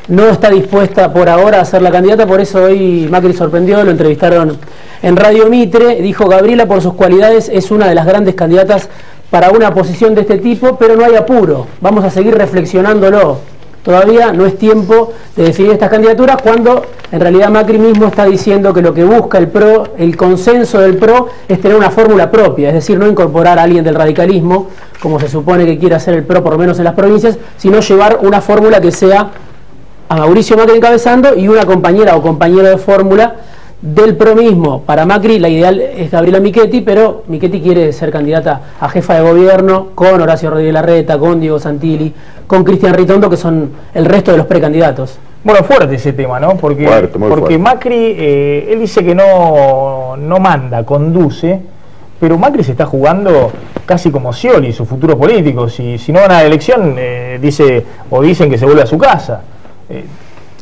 no está dispuesta por ahora a ser la candidata. Por eso hoy Macri sorprendió, lo entrevistaron en Radio Mitre. Dijo: Gabriela, por sus cualidades, es una de las grandes candidatas para una posición de este tipo, pero no hay apuro, vamos a seguir reflexionándolo. Todavía no es tiempo de definir estas candidaturas, cuando en realidad Macri mismo está diciendo que lo que busca el PRO, el consenso del PRO, es tener una fórmula propia, es decir, no incorporar a alguien del radicalismo, como se supone que quiere hacer el PRO, por lo menos en las provincias, sino llevar una fórmula que sea a Mauricio Macri encabezando y una compañera o compañero de fórmula del PRO mismo. Para Macri la ideal es Gabriela Michetti, pero Michetti quiere ser candidata a jefa de gobierno con Horacio Rodríguez Larreta, con Diego Santilli, con Cristian Ritondo, que son el resto de los precandidatos. Bueno, fuerte ese tema, ¿no? Porque fuerte. Macri, él dice que no manda, conduce, pero Macri se está jugando casi como Scioli su futuro político. Si no gana la elección, dicen que se vuelve a su casa.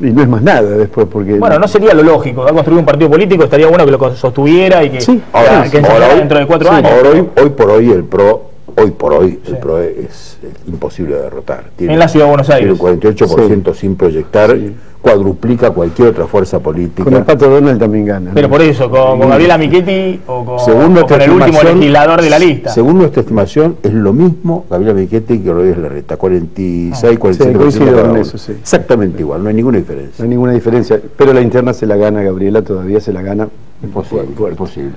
Y no es más nada después, porque... Bueno, no sería lo lógico. Va a construir un partido político, estaría bueno que lo sostuviera y que, que ensayara dentro de 4 años. Hoy por hoy el PRO es imposible de derrotar. En la Ciudad de Buenos Aires. Tiene un 48% sin proyectar, cuadruplica cualquier otra fuerza política. Con el Pato Donald también gana. Pero por eso, con Gabriela Michetti o con el último legislador de la lista. Según nuestra estimación, es lo mismo Gabriela Michetti que Rodríguez Larreta. 46-47%. Exactamente igual, no hay ninguna diferencia. No hay ninguna diferencia, pero la interna se la gana Gabriela, todavía se la gana. Imposible.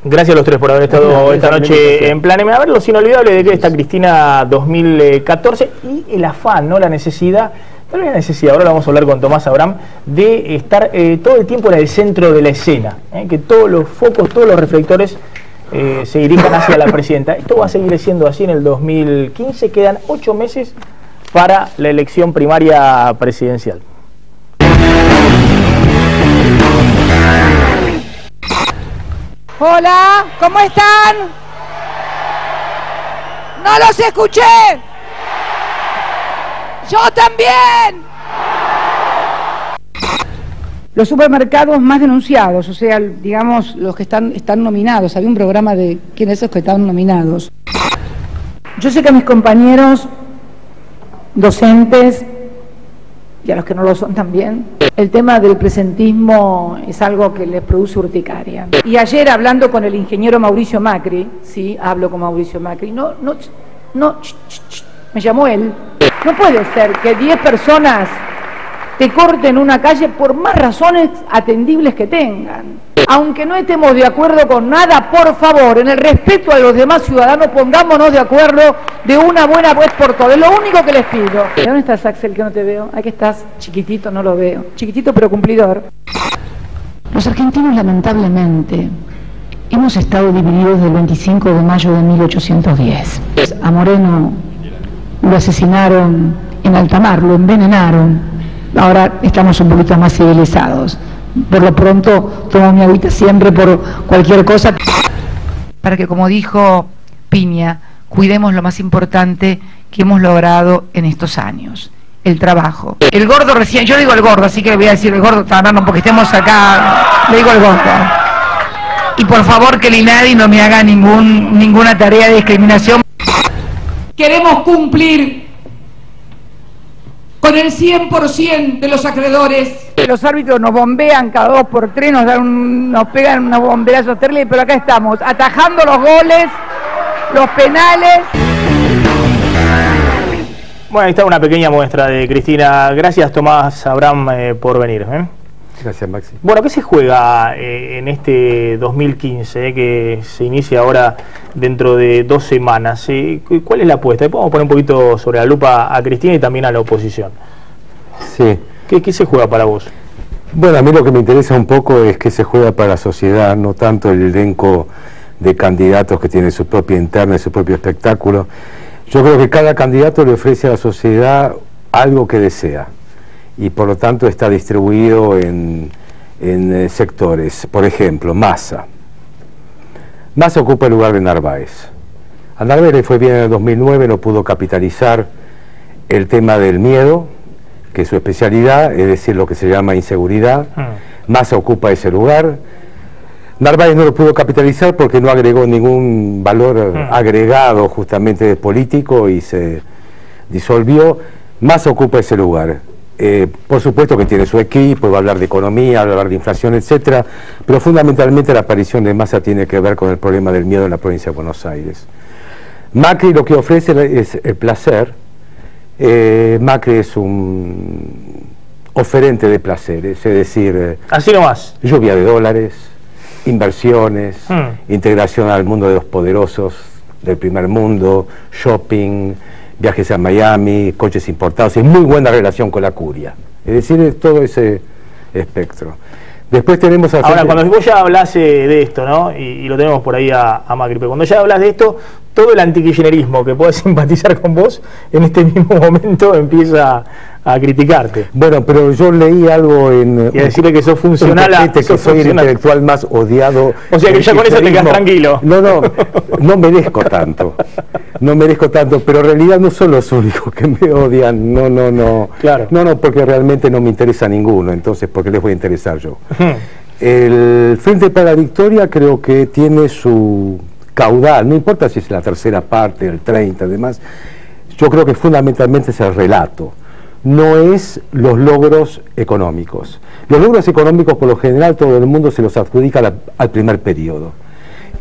Gracias a los tres por haber estado esta noche en Plan M. A ver, los inolvidables de que está Cristina 2014 y el afán, ¿no? La necesidad, ahora lo vamos a hablar con Tomás Abraham, de estar todo el tiempo en el centro de la escena, que todos los focos, todos los reflectores se dirijan hacia la presidenta. Esto va a seguir siendo así en el 2015, quedan 8 meses para la elección primaria presidencial. Hola, ¿cómo están? ¡No los escuché! ¡Yo también! Los supermercados más denunciados, o sea, digamos, los que están nominados. Había un programa de quiénes son los que están nominados. Yo sé que a mis compañeros docentes, y a los que no lo son también, el tema del presentismo es algo que les produce urticaria. Y ayer, hablando con el ingeniero Mauricio Macri, sí, hablo con Mauricio Macri, me llamó él. No puede ser que 10 personas te corten una calle por más razones atendibles que tengan. Aunque no estemos de acuerdo con nada, por favor, en el respeto a los demás ciudadanos, pongámonos de acuerdo de una buena vez por todas. Es lo único que les pido. ¿Dónde estás, Axel, que no te veo? Aquí estás, chiquitito, no lo veo. Chiquitito pero cumplidor. Los argentinos, lamentablemente, hemos estado divididos desde el 25 de mayo de 1810. A Moreno lo asesinaron en alta mar, lo envenenaron. Ahora estamos un poquito más civilizados. Por lo pronto tomo mi agüita siempre por cualquier cosa. Para que, como dijo Piña, cuidemos lo más importante que hemos logrado en estos años: el trabajo. El gordo recién, yo digo el gordo, así que le voy a decir el gordo, no, porque estemos acá, le digo el gordo. Y por favor que el INADI no me haga ninguna tarea de discriminación. Queremos cumplir con el 100% de los acreedores. Los árbitros nos bombean cada 2 por 3, nos pegan unos bomberazos terribles, pero acá estamos, atajando los goles, los penales. Bueno, ahí está una pequeña muestra de Cristina. Gracias, Tomás Abraham, por venir. Gracias, Maxi. Bueno, ¿qué se juega en este 2015 que se inicia ahora dentro de 2 semanas? ¿Cuál es la apuesta? Podemos poner un poquito sobre la lupa a Cristina y también a la oposición. Sí. ¿Qué se juega para vos? Bueno, a mí lo que me interesa un poco es qué se juega para la sociedad, no tanto el elenco de candidatos que tiene su propia interna y su propio espectáculo. Yo creo que cada candidato le ofrece a la sociedad algo que desea, y por lo tanto está distribuido en sectores. Por ejemplo, Massa ocupa el lugar de Narváez. A Narváez le fue bien en el 2009, no pudo capitalizar el tema del miedo, que es su especialidad, es decir, lo que se llama inseguridad. Massa ocupa ese lugar. Narváez no lo pudo capitalizar porque no agregó ningún valor agregado justamente político y se disolvió. Massa ocupa ese lugar. Por supuesto que tiene su equipo, va a hablar de economía, va a hablar de inflación, etcétera, pero fundamentalmente la aparición de Massa tiene que ver con el problema del miedo en la provincia de Buenos Aires. Macri lo que ofrece es el placer. Macri es un oferente de placeres, es decir, así nomás, lluvia de dólares, inversiones, integración al mundo de los poderosos del primer mundo, shopping, viajes a Miami, coches importados, y muy buena relación con la curia. Es decir, todo ese espectro. Después tenemos... Ahora, cuando vos ya hablás de esto, ¿no? Y lo tenemos por ahí a Macri, pero cuando ya hablas de esto, todo el antikirchnerismo que puede simpatizar con vos, en este mismo momento empieza a criticarte. Bueno, pero yo leí algo y a decirle que sos funcional a... que soy el intelectual más odiado. O sea que ya con eso te quedas tranquilo. No merezco tanto. No merezco tanto, pero en realidad no son los únicos que me odian. No. Claro. No, porque realmente no me interesa ninguno, entonces, ¿por qué les voy a interesar yo? El Frente para la Victoria creo que tiene su caudal, no importa si es la tercera parte, el 30, además, yo creo que fundamentalmente es el relato, no es los logros económicos. Los logros económicos, por lo general, todo el mundo se los adjudica al primer periodo,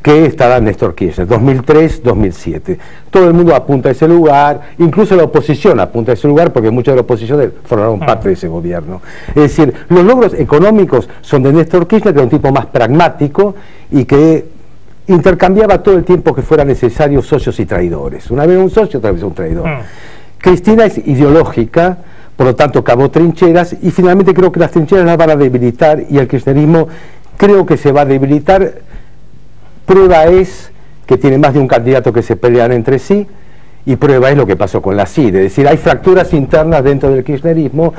que estará Néstor Kirchner, 2003-2007. Todo el mundo apunta a ese lugar, incluso la oposición apunta a ese lugar, porque muchos de la oposición formaron parte de ese gobierno. Es decir, los logros económicos son de Néstor Kirchner, que era un tipo más pragmático y que intercambiaba todo el tiempo que fuera necesario socios y traidores. Una vez un socio, otra vez un traidor. Cristina es ideológica, por lo tanto cavó trincheras, y finalmente creo que las trincheras las van a debilitar, y el kirchnerismo creo que se va a debilitar. Prueba es que tiene más de un candidato que se pelean entre sí, y prueba es lo que pasó con la CID. Es decir, hay fracturas internas dentro del kirchnerismo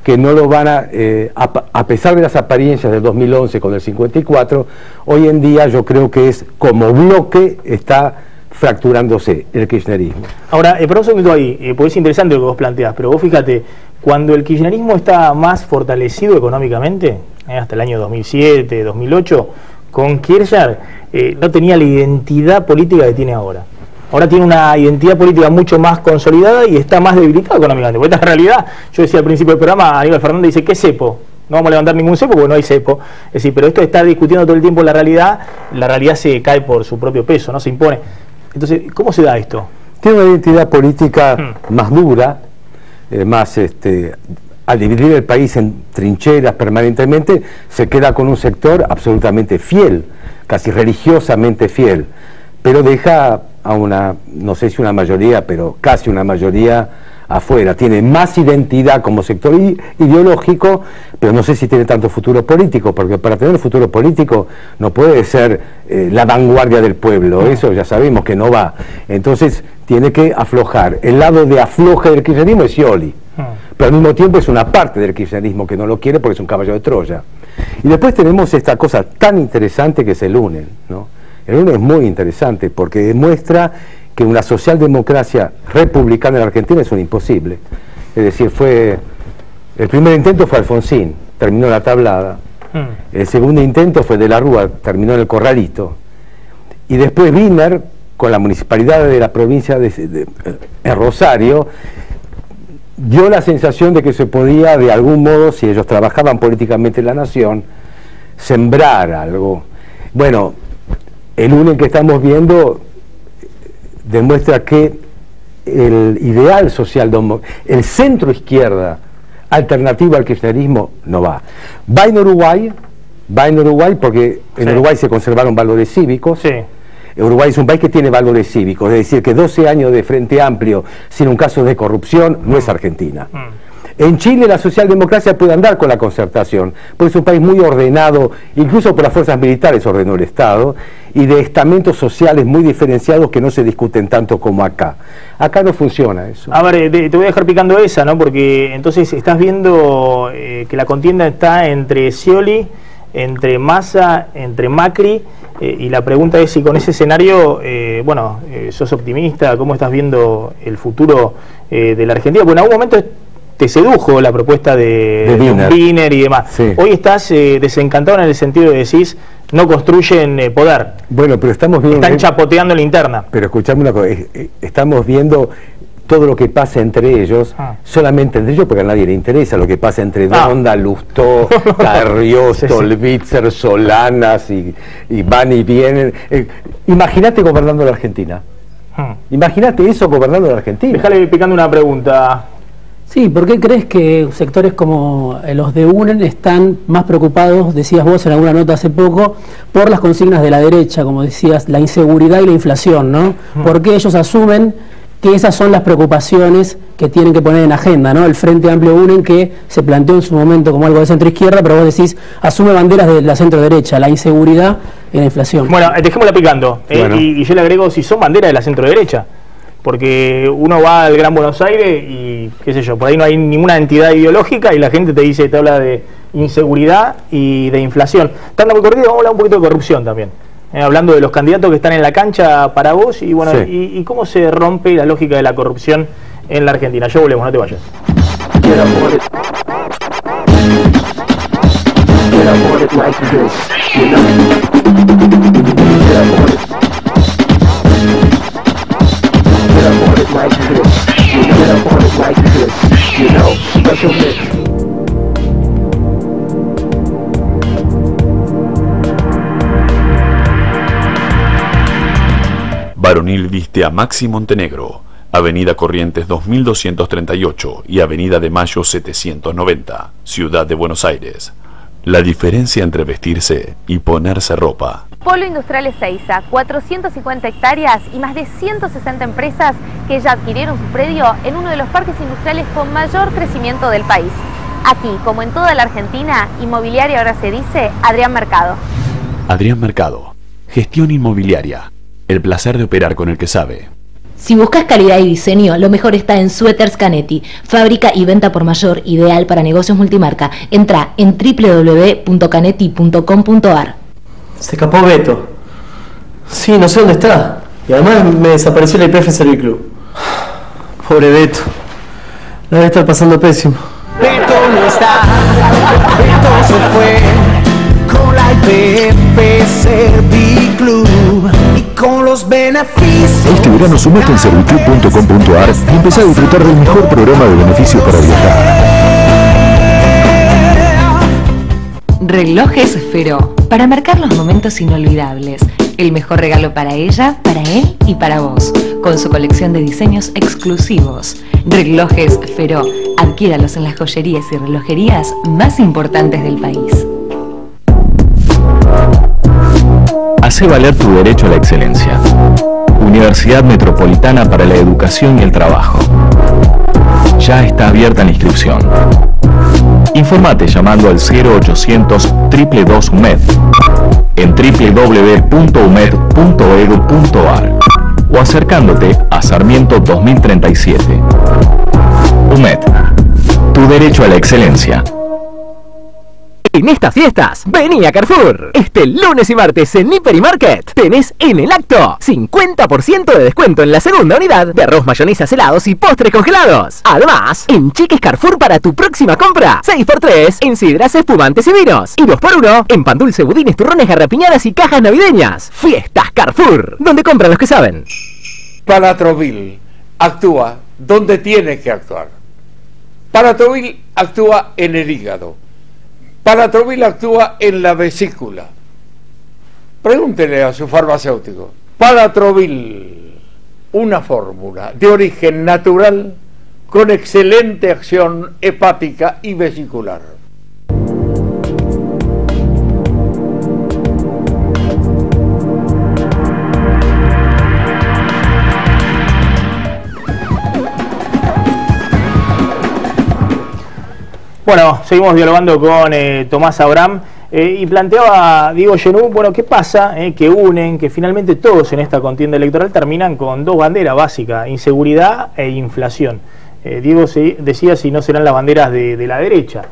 que no lo van a pesar de las apariencias del 2011 con el 54, hoy en día yo creo que es como bloque está fracturándose el kirchnerismo. Ahora, pero un segundo ahí, porque es interesante lo que vos planteás, pero vos fíjate, cuando el kirchnerismo está más fortalecido económicamente, hasta el año 2007, 2008, con Kirchner no tenía la identidad política que tiene ahora. Ahora tiene una identidad política mucho más consolidada y está más debilitado económicamente. Porque esta es la realidad. Yo decía al principio del programa, Aníbal Fernández dice, ¿qué cepo? No vamos a levantar ningún cepo porque no hay cepo. Es decir, pero esto está discutiendo todo el tiempo la realidad se cae por su propio peso, no se impone. Entonces, ¿cómo se da esto? Tiene una identidad política más dura, más al dividir el país en trincheras permanentemente, se queda con un sector absolutamente fiel, casi religiosamente fiel, pero deja a una, no sé si una mayoría, pero casi una mayoría afuera. Tiene más identidad como sector ideológico, pero no sé si tiene tanto futuro político, porque para tener futuro político no puede ser la vanguardia del pueblo, eso ya sabemos que no va. Entonces tiene que aflojar. El lado de afloje del kirchnerismo es Scioli, pero al mismo tiempo es una parte del kirchnerismo que no lo quiere porque es un caballo de Troya. Y después tenemos esta cosa tan interesante que es el UNEL, ¿no? El UNEL es muy interesante porque demuestra que una socialdemocracia republicana en la Argentina es un imposible. Es decir, el primer intento fue Alfonsín, terminó en la tablada. El segundo intento fue de la Rúa, terminó en el corralito. Y después Wiener, con la municipalidad de la provincia de Rosario, dio la sensación de que se podía, de algún modo, si ellos trabajaban políticamente en la nación, sembrar algo. Bueno, el UNEL que estamos viendo demuestra que el ideal social, el centro izquierda alternativo al kirchnerismo no va. Va en Uruguay porque en Uruguay se conservaron valores cívicos. Uruguay es un país que tiene valores cívicos, es decir, que 12 años de Frente Amplio sin un caso de corrupción no es Argentina. En Chile la socialdemocracia puede andar con la concertación, porque es un país muy ordenado, incluso por las fuerzas militares ordenó el Estado, y de estamentos sociales muy diferenciados que no se discuten tanto como acá. Acá no funciona eso. A ver, te voy a dejar picando esa, ¿no? Porque entonces estás viendo que la contienda está entre Scioli, entre Massa, entre Macri, y la pregunta es si con ese escenario, sos optimista, ¿cómo estás viendo el futuro de la Argentina? Porque en algún momento te sedujo la propuesta de Wiener y demás. Sí. Hoy estás desencantado en el sentido de decís, no construyen poder. Bueno, pero estamos viendo... Están chapoteando la interna. Pero escuchame una cosa, estamos viendo todo lo que pasa entre ellos, solamente entre ellos porque a nadie le interesa lo que pasa entre Donda, Lustó, Carrió, Stolbizer, Solanas y van y vienen. Imagínate gobernando la Argentina. Imagínate eso gobernando la Argentina. Déjale picando una pregunta. Sí, ¿por qué crees que sectores como los de UNEL están más preocupados, decías vos en alguna nota hace poco, por las consignas de la derecha, como decías, la inseguridad y la inflación, ¿no? ¿Por qué ellos asumen que esas son las preocupaciones que tienen que poner en agenda, ¿no? El Frente Amplio UNEL, que se planteó en su momento como algo de centro-izquierda, pero vos decís, asume banderas de la centro-derecha, la inseguridad y la inflación. Bueno, dejémosla picando, y yo le agrego si son banderas de la centro-derecha. Porque uno va al Gran Buenos Aires y, qué sé yo, por ahí no hay ninguna entidad ideológica y la gente te habla de inseguridad y de inflación. Estando muy corrido, vamos a hablar un poquito de corrupción también. Hablando de los candidatos que están en la cancha para vos y bueno, y cómo se rompe la lógica de la corrupción en la Argentina. Ya volvemos, no te vayas. Varonil viste a Maxi Montenegro, Avenida Corrientes 2238 y Avenida de Mayo 790, Ciudad de Buenos Aires. La diferencia entre vestirse y ponerse ropa. Polo Industrial Ezeiza, 450 hectáreas y más de 160 empresas que ya adquirieron su predio en uno de los parques industriales con mayor crecimiento del país. Aquí, como en toda la Argentina, inmobiliaria ahora se dice Adrián Mercado. Adrián Mercado, gestión inmobiliaria, el placer de operar con el que sabe. Si buscas calidad y diseño, lo mejor está en Suéteres Canetti, fábrica y venta por mayor, ideal para negocios multimarca. Entra en www.canetti.com.ar. Se escapó Beto. Sí, no sé dónde está. Y además me desapareció la IPF Serviclub. Pobre Beto. La debe estar pasando pésimo. Beto no está, Beto se fue con la IPF Serviclub y con los beneficios. Este verano sumate en serviclub.com.ar y empezá a disfrutar del mejor programa de beneficios para viajar. Relojes Feró, para marcar los momentos inolvidables. El mejor regalo para ella, para él y para vos. con su colección de diseños exclusivos. Relojes Feró. Adquiéralos en las joyerías y relojerías más importantes del país. Hace valer tu derecho a la excelencia. Universidad Metropolitana para la Educación y el Trabajo. Ya está abierta la inscripción. Informate llamando al 0800 222 UMED en www.umed.edu.ar o acercándote a Sarmiento 2037. UMED, tu derecho a la excelencia. En estas fiestas, vení a Carrefour. Este lunes y martes en Hiper y Market tenés en el acto 50% de descuento en la segunda unidad de arroz, mayonesas, helados y postres congelados. Además, en cheques Carrefour para tu próxima compra. 6x3 en sidras, espumantes y vinos. Y 2x1 en pan dulce, budines, turrones, garrapiñadas y cajas navideñas. Fiestas Carrefour, donde compran los que saben. Palatrovil actúa donde tiene que actuar. Palatrovil actúa en el hígado. Palatrovil actúa en la vesícula. Pregúntele a su farmacéutico. Palatrovil, una fórmula de origen natural con excelente acción hepática y vesicular. Bueno, seguimos dialogando con Tomás Abraham y planteaba Diego Genú, bueno, ¿qué pasa? Que unen, que finalmente todos en esta contienda electoral terminan con dos banderas básicas, inseguridad e inflación. Diego decía si no serán las banderas de la derecha.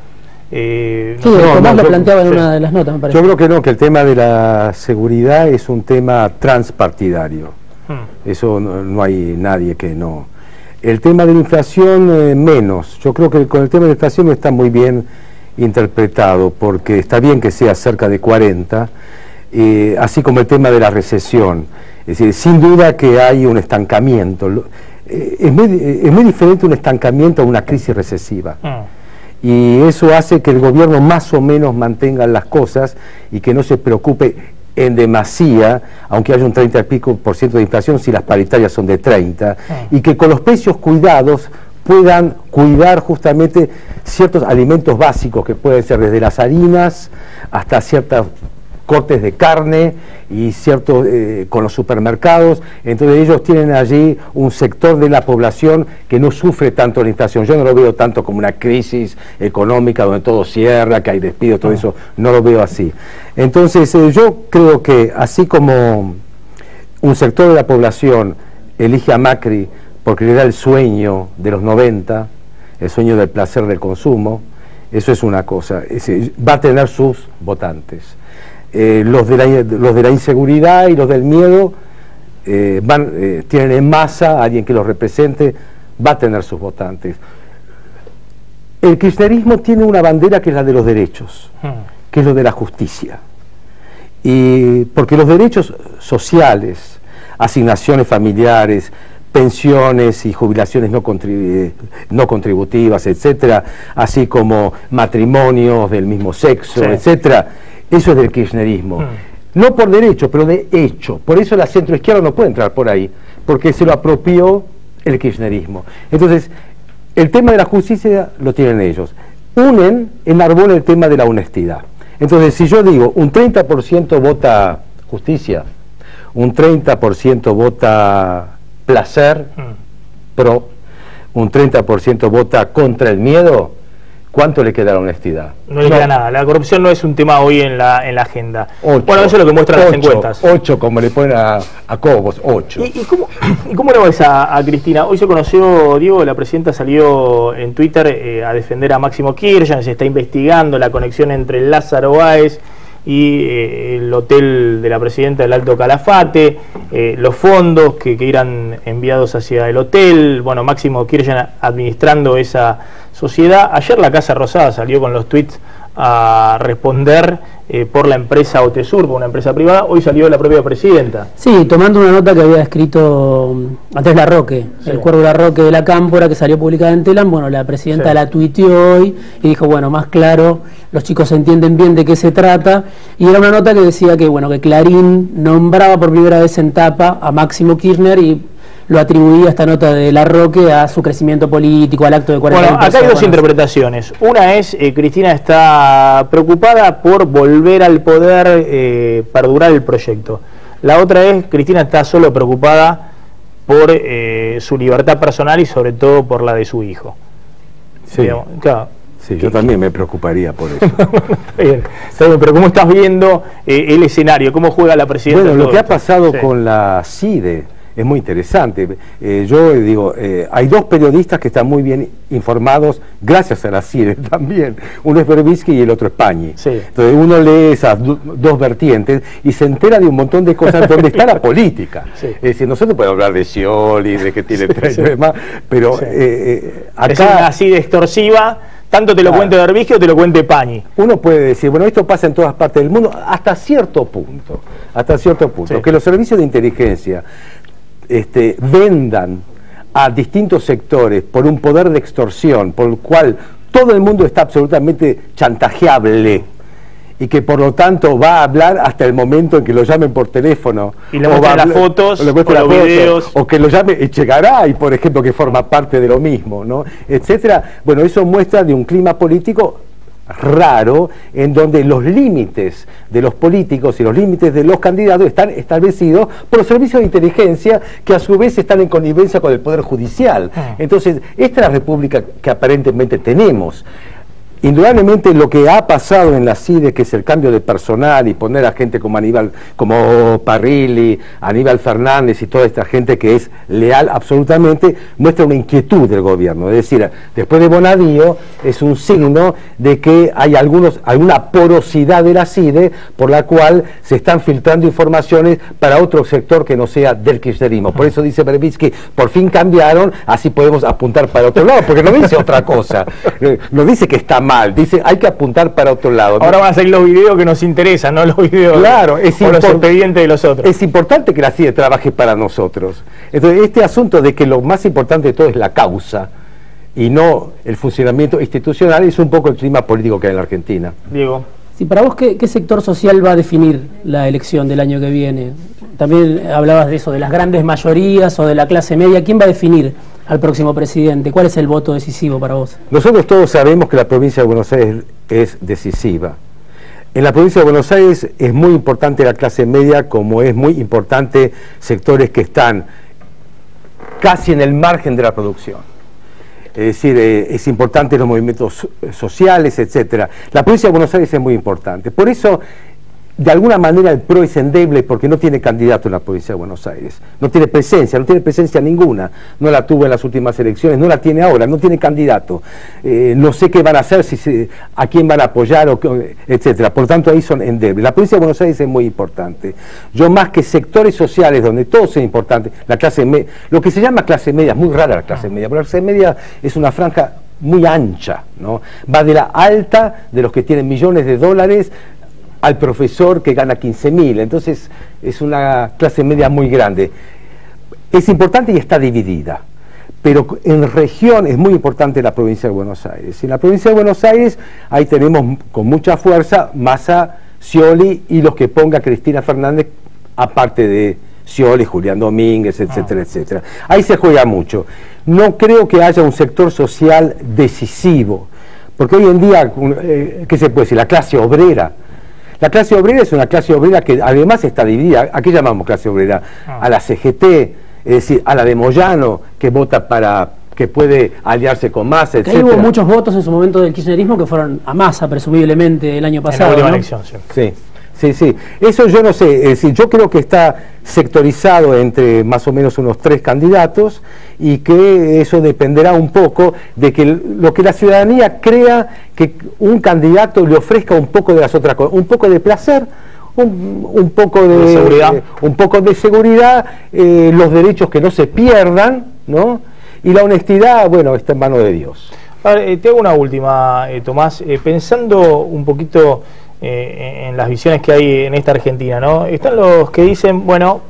Tomás lo planteaba en una de las notas, me parece. Yo creo que no, que el tema de la seguridad es un tema transpartidario. Eso no hay nadie que no... El tema de la inflación, menos. Yo creo que con el tema de la inflación no está muy bien interpretado, porque está bien que sea cerca de 40, así como el tema de la recesión. Es decir, sin duda que hay un estancamiento. Es muy diferente un estancamiento a una crisis recesiva. Y eso hace que el gobierno más o menos mantenga las cosas y que no se preocupe en demasía, aunque haya un 30 y pico % de inflación, si las paritarias son de 30, y que con los precios cuidados puedan cuidar justamente ciertos alimentos básicos, que pueden ser desde las harinas hasta ciertos cortes de carne y ciertos con los supermercados. Entonces ellos tienen allí un sector de la población que no sufre tanto la inflación. Yo no lo veo tanto como una crisis económica donde todo cierra, que hay despidos, todo eso, no lo veo así. Entonces yo creo que así como un sector de la población elige a Macri porque le da el sueño de los 90, el sueño del placer del consumo, eso es una cosa, va a tener sus votantes. Los de la inseguridad y los del miedo tienen en masa a alguien que los represente, va a tener sus votantes. El kirchnerismo tiene una bandera que es la de los derechos, que es lo de la justicia, y porque los derechos sociales, asignaciones familiares, pensiones y jubilaciones no contributivas, etcétera, así como matrimonios del mismo sexo, etcétera, eso es del kirchnerismo. No por derecho, pero de hecho. Por eso la centroizquierda no puede entrar por ahí, porque se lo apropió el kirchnerismo. Entonces, el tema de la justicia lo tienen ellos. Enarbolan el tema de la honestidad. Entonces, si yo digo, un 30% vota justicia, un 30% vota placer, un 30% vota contra el miedo, ¿cuánto le queda a la honestidad? No le queda nada. La corrupción no es un tema hoy en la agenda. Bueno, eso es lo que muestran las encuestas. 8, como le ponen a Cobos, 8. ¿Y cómo lo ves a Cristina? Hoy se conoció, Diego, la presidenta salió en Twitter a defender a Máximo Kirchner, se está investigando la conexión entre el Lázaro Báez y el hotel de la presidenta del Alto Calafate, los fondos que irán enviados hacia el hotel, bueno, Máximo Kirchner administrando esa sociedad. Ayer la Casa Rosada salió con los tweets a responder por la empresa Otesur, por una empresa privada. Hoy salió la propia presidenta. Sí, tomando una nota que había escrito Andrés Larroque, el Cuervo Larroque de la Cámpora, que salió publicada en Telam. Bueno, la presidenta la tuiteó hoy y dijo, bueno, más claro, los chicos entienden bien de qué se trata. Y era una nota que decía que, bueno, que Clarín nombraba por primera vez en tapa a Máximo Kirchner y lo atribuía esta nota de Larroque a su crecimiento político, al acto de 40 Bueno, acá hay dos interpretaciones. Una es, Cristina está preocupada por volver al poder, perdurar el proyecto. La otra es, Cristina está solo preocupada por su libertad personal y sobre todo por la de su hijo. Sí, digamos, claro. Sí, yo también me preocuparía por eso. Está bien, pero ¿cómo estás viendo el escenario? ¿Cómo juega la presidenta? Bueno, lo que ha esto? pasado Sí. con la CIDE es muy interesante. Yo digo, hay dos periodistas que están muy bien informados gracias a la CIDE también. Uno es Berbisky y el otro es Pañi. Sí. Entonces uno lee esas dos vertientes y se entera de un montón de cosas donde está la política. Sí. Es decir, nosotros podemos hablar de Scioli, de que tiene tres demás, pero Sí. acá... Es una así de extorsiva. Tanto te lo cuente Berbisky o te lo cuente Pañi. Uno puede decir, bueno, esto pasa en todas partes del mundo hasta cierto punto, Sí. que los servicios de inteligencia vendan a distintos sectores por un poder de extorsión, por el cual todo el mundo está absolutamente chantajeable y que por lo tanto va a hablar hasta el momento en que lo llamen por teléfono. Y le muestran las fotos, le muestran o los las fotos, videos. o que lo llame Echegaray, por ejemplo, que forma parte de lo mismo, ¿no? Etcétera. Bueno, eso muestra de un clima político raro, en donde los límites de los políticos y los límites de los candidatos están establecidos por los servicios de inteligencia, que a su vez están en connivencia con el Poder Judicial. Entonces, esta es la república que aparentemente tenemos. Indudablemente lo que ha pasado en la CIDE, que es el cambio de personal y poner a gente como como Parrilli, Aníbal Fernández y toda esta gente que es leal absolutamente, muestra una inquietud del gobierno. Es decir, después de Bonadío es un signo de que hay alguna porosidad de la CIDE por la cual se están filtrando informaciones para otro sector que no sea del kirchnerismo. Por eso dice Berbisky, por fin cambiaron, así podemos apuntar para otro lado, porque no dice otra cosa, no dice que está mal, dice hay que apuntar para otro lado. Ahora van a ser los videos que nos interesan, no los videos claro, o los expedientes de los otros. Es importante que la CIDE trabaje para nosotros. Entonces, este asunto de que lo más importante de todo es la causa y no el funcionamiento institucional es un poco el clima político que hay en la Argentina. Diego. Sí, para vos, ¿qué sector social va a definir la elección del año que viene? También hablabas de eso, de las grandes mayorías o de la clase media. ¿Quién va a definir al próximo presidente? ¿Cuál es el voto decisivo para vos? Nosotros todos sabemos que la provincia de Buenos Aires es decisiva. En la provincia de Buenos Aires es muy importante la clase media, como es muy importante sectores que están casi en el margen de la producción. Es decir, es importante los movimientos sociales, etcétera. La provincia de Buenos Aires es muy importante. Por eso, de alguna manera, el PRO es endeble porque no tiene candidato en la provincia de Buenos Aires. No tiene presencia ninguna. No la tuvo en las últimas elecciones, no la tiene ahora, no tiene candidato. No sé qué van a hacer, a quién van a apoyar, etcétera. Por tanto, ahí son endebles. La provincia de Buenos Aires es muy importante. Yo, más que sectores sociales donde todo sea importante, la clase media, lo que se llama clase media, es muy rara la clase media, porque la clase media es una franja muy ancha, ¿no? Va de la alta, de los que tienen millones de dólares, al profesor que gana 15.000, entonces es una clase media muy grande. Es importante y está dividida, pero en región es muy importante la provincia de Buenos Aires. En la provincia de Buenos Aires ahí tenemos con mucha fuerza Massa, Scioli y los que ponga Cristina Fernández, aparte de Scioli, Julián Domínguez, etcétera, etcétera. Ahí se juega mucho. No creo que haya un sector social decisivo, porque hoy en día, ¿qué se puede decir? La clase obrera. La clase obrera es una clase obrera que además está dividida. ¿A qué llamamos clase obrera? A la CGT, es decir, a la de Moyano, que vota para, que puede aliarse con Massa, etc. Hubo muchos votos en su momento del kirchnerismo que fueron a Massa, presumiblemente, el año pasado. En la última ¿no? elección, sí. Sí. Eso yo no sé, es decir, yo creo que está sectorizado entre más o menos unos 3 candidatos y que eso dependerá un poco de que lo que la ciudadanía crea que un candidato le ofrezca un poco de las otras cosas, un poco de placer, un poco de seguridad, los derechos que no se pierdan, ¿no? Y la honestidad, bueno, está en manos de Dios. A ver, te hago una última, Tomás, pensando un poquito en las visiones que hay en esta Argentina, ¿no? Están los que dicen, bueno,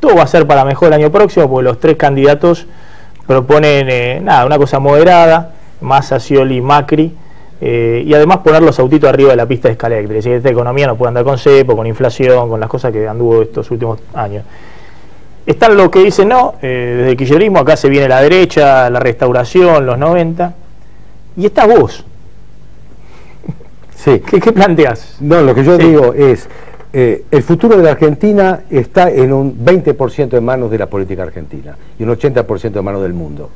todo va a ser para mejor el año próximo, porque los 3 candidatos proponen, una cosa moderada, Massa, Scioli, Macri, y además poner los autitos arriba de la pista de escalera eléctrica. Esta economía no puede andar con cepo, con inflación, con las cosas que anduvo estos últimos años. Están los que dicen no, desde el kirchnerismo acá se viene la derecha, la restauración, los 90. Y estás vos. Sí. ¿Qué planteás? No, lo que yo digo es, el futuro de la Argentina está en un 20% en manos de la política argentina y un 80% en manos del mundo.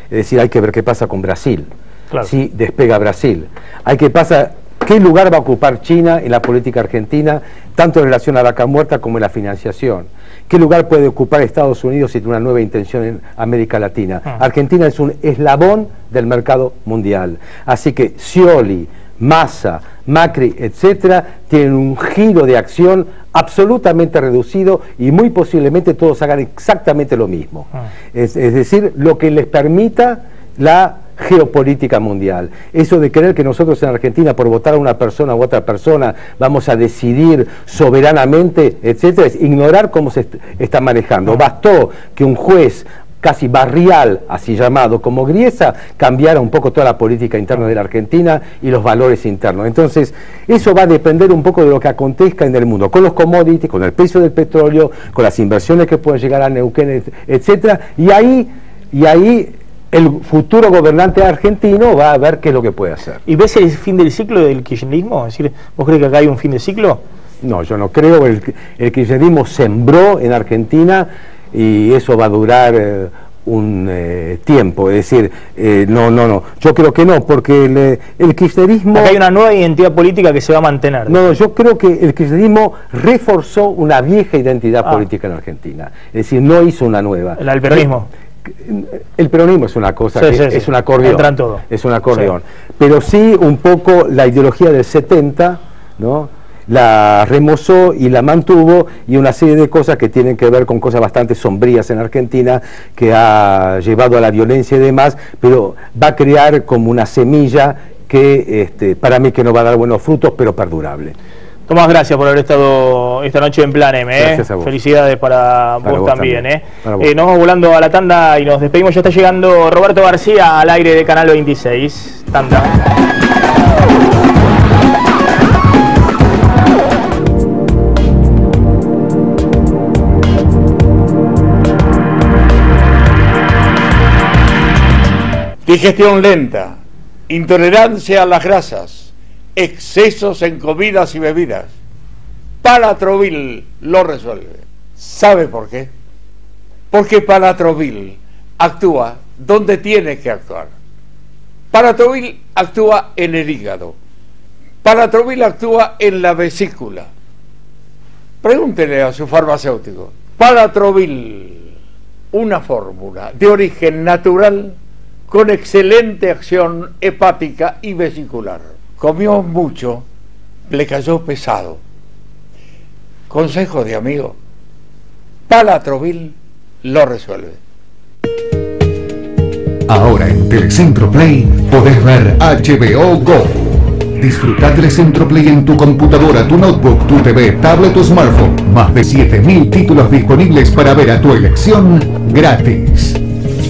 Es decir, hay que ver qué pasa con Brasil, claro. Si despega Brasil. Hay que pasar, qué lugar va a ocupar China en la política argentina, tanto en relación a Vaca Muerta como en la financiación. ¿Qué lugar puede ocupar Estados Unidos si tiene una nueva intención en América Latina? Argentina es un eslabón del mercado mundial. Así que Scioli, Massa, Macri, etcétera, tienen un giro de acción absolutamente reducido y muy posiblemente todos hagan exactamente lo mismo. Es decir, lo que les permita la geopolítica mundial. Eso de creer que nosotros en Argentina por votar a una persona u otra persona vamos a decidir soberanamente, etcétera, es ignorar cómo se está manejando. Bastó que un juez casi barrial, así llamado, como Griesa, cambiara un poco toda la política interna de la Argentina y los valores internos. Entonces, eso va a depender un poco de lo que acontezca en el mundo, con los commodities, con el precio del petróleo, con las inversiones que pueden llegar a Neuquén, etcétera, y ahí el futuro gobernante argentino va a ver qué es lo que puede hacer. ¿Y ves el fin del ciclo del kirchnerismo? Es decir, ¿vos crees que acá hay un fin de ciclo? No, yo no creo. El kirchnerismo sembró en Argentina y eso va a durar un tiempo. Es decir, no. Yo creo que no, porque el kirchnerismo... Acá hay una nueva identidad política que se va a mantener. No, yo creo que el kirchnerismo reforzó una vieja identidad política en Argentina. Es decir, no hizo una nueva. ¿El peronismo? El peronismo es una cosa, es un acordeón. Entra en todo. Es un acordeón. Pero sí, un poco la ideología del 70, ¿no? La remozó y la mantuvo, y una serie de cosas que tienen que ver con cosas bastante sombrías en Argentina, que ha llevado a la violencia y demás, pero va a crear como una semilla que para mí que no va a dar buenos frutos, pero perdurable. Tomás, gracias por haber estado esta noche en Plan M. Gracias a vos. Felicidades para vos también. Nos vamos volando a la tanda y nos despedimos. Ya está llegando Roberto García al aire de Canal 26. Tanda. Digestión lenta, intolerancia a las grasas, excesos en comidas y bebidas. Palatrovil lo resuelve. ¿Sabe por qué? Porque Palatrovil actúa donde tiene que actuar. Palatrovil actúa en el hígado. Palatrovil actúa en la vesícula. Pregúntele a su farmacéutico. Palatrovil, una fórmula de origen natural con excelente acción hepática y vesicular. Comió mucho, le cayó pesado. Consejo de amigo, Palatrovil lo resuelve. Ahora en Telecentro Play podés ver HBO Go. Disfruta Telecentro Play en tu computadora, tu notebook, tu TV, tablet o smartphone. Más de 7.000 títulos disponibles para ver a tu elección gratis.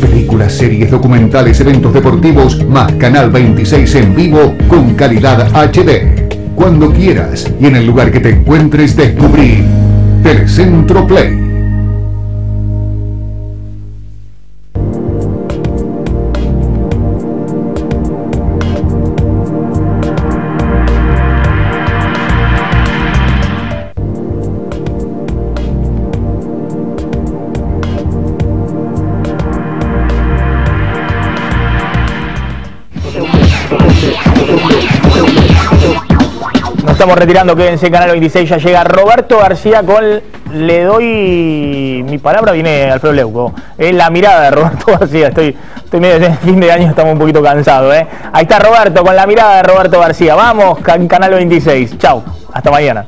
Películas, series, documentales, eventos deportivos, más Canal 26 en vivo con calidad HD. Cuando quieras y en el lugar que te encuentres, descubrí Telecentro Play. Estamos retirando, quédense en Canal 26, ya llega Roberto García con Le doy mi palabra, viene Alfredo Leuco. Es la mirada de Roberto García, estoy medio de fin de año, estamos un poquito cansados. Ahí está Roberto con la mirada de Roberto García. Vamos, Canal 26, chau, hasta mañana.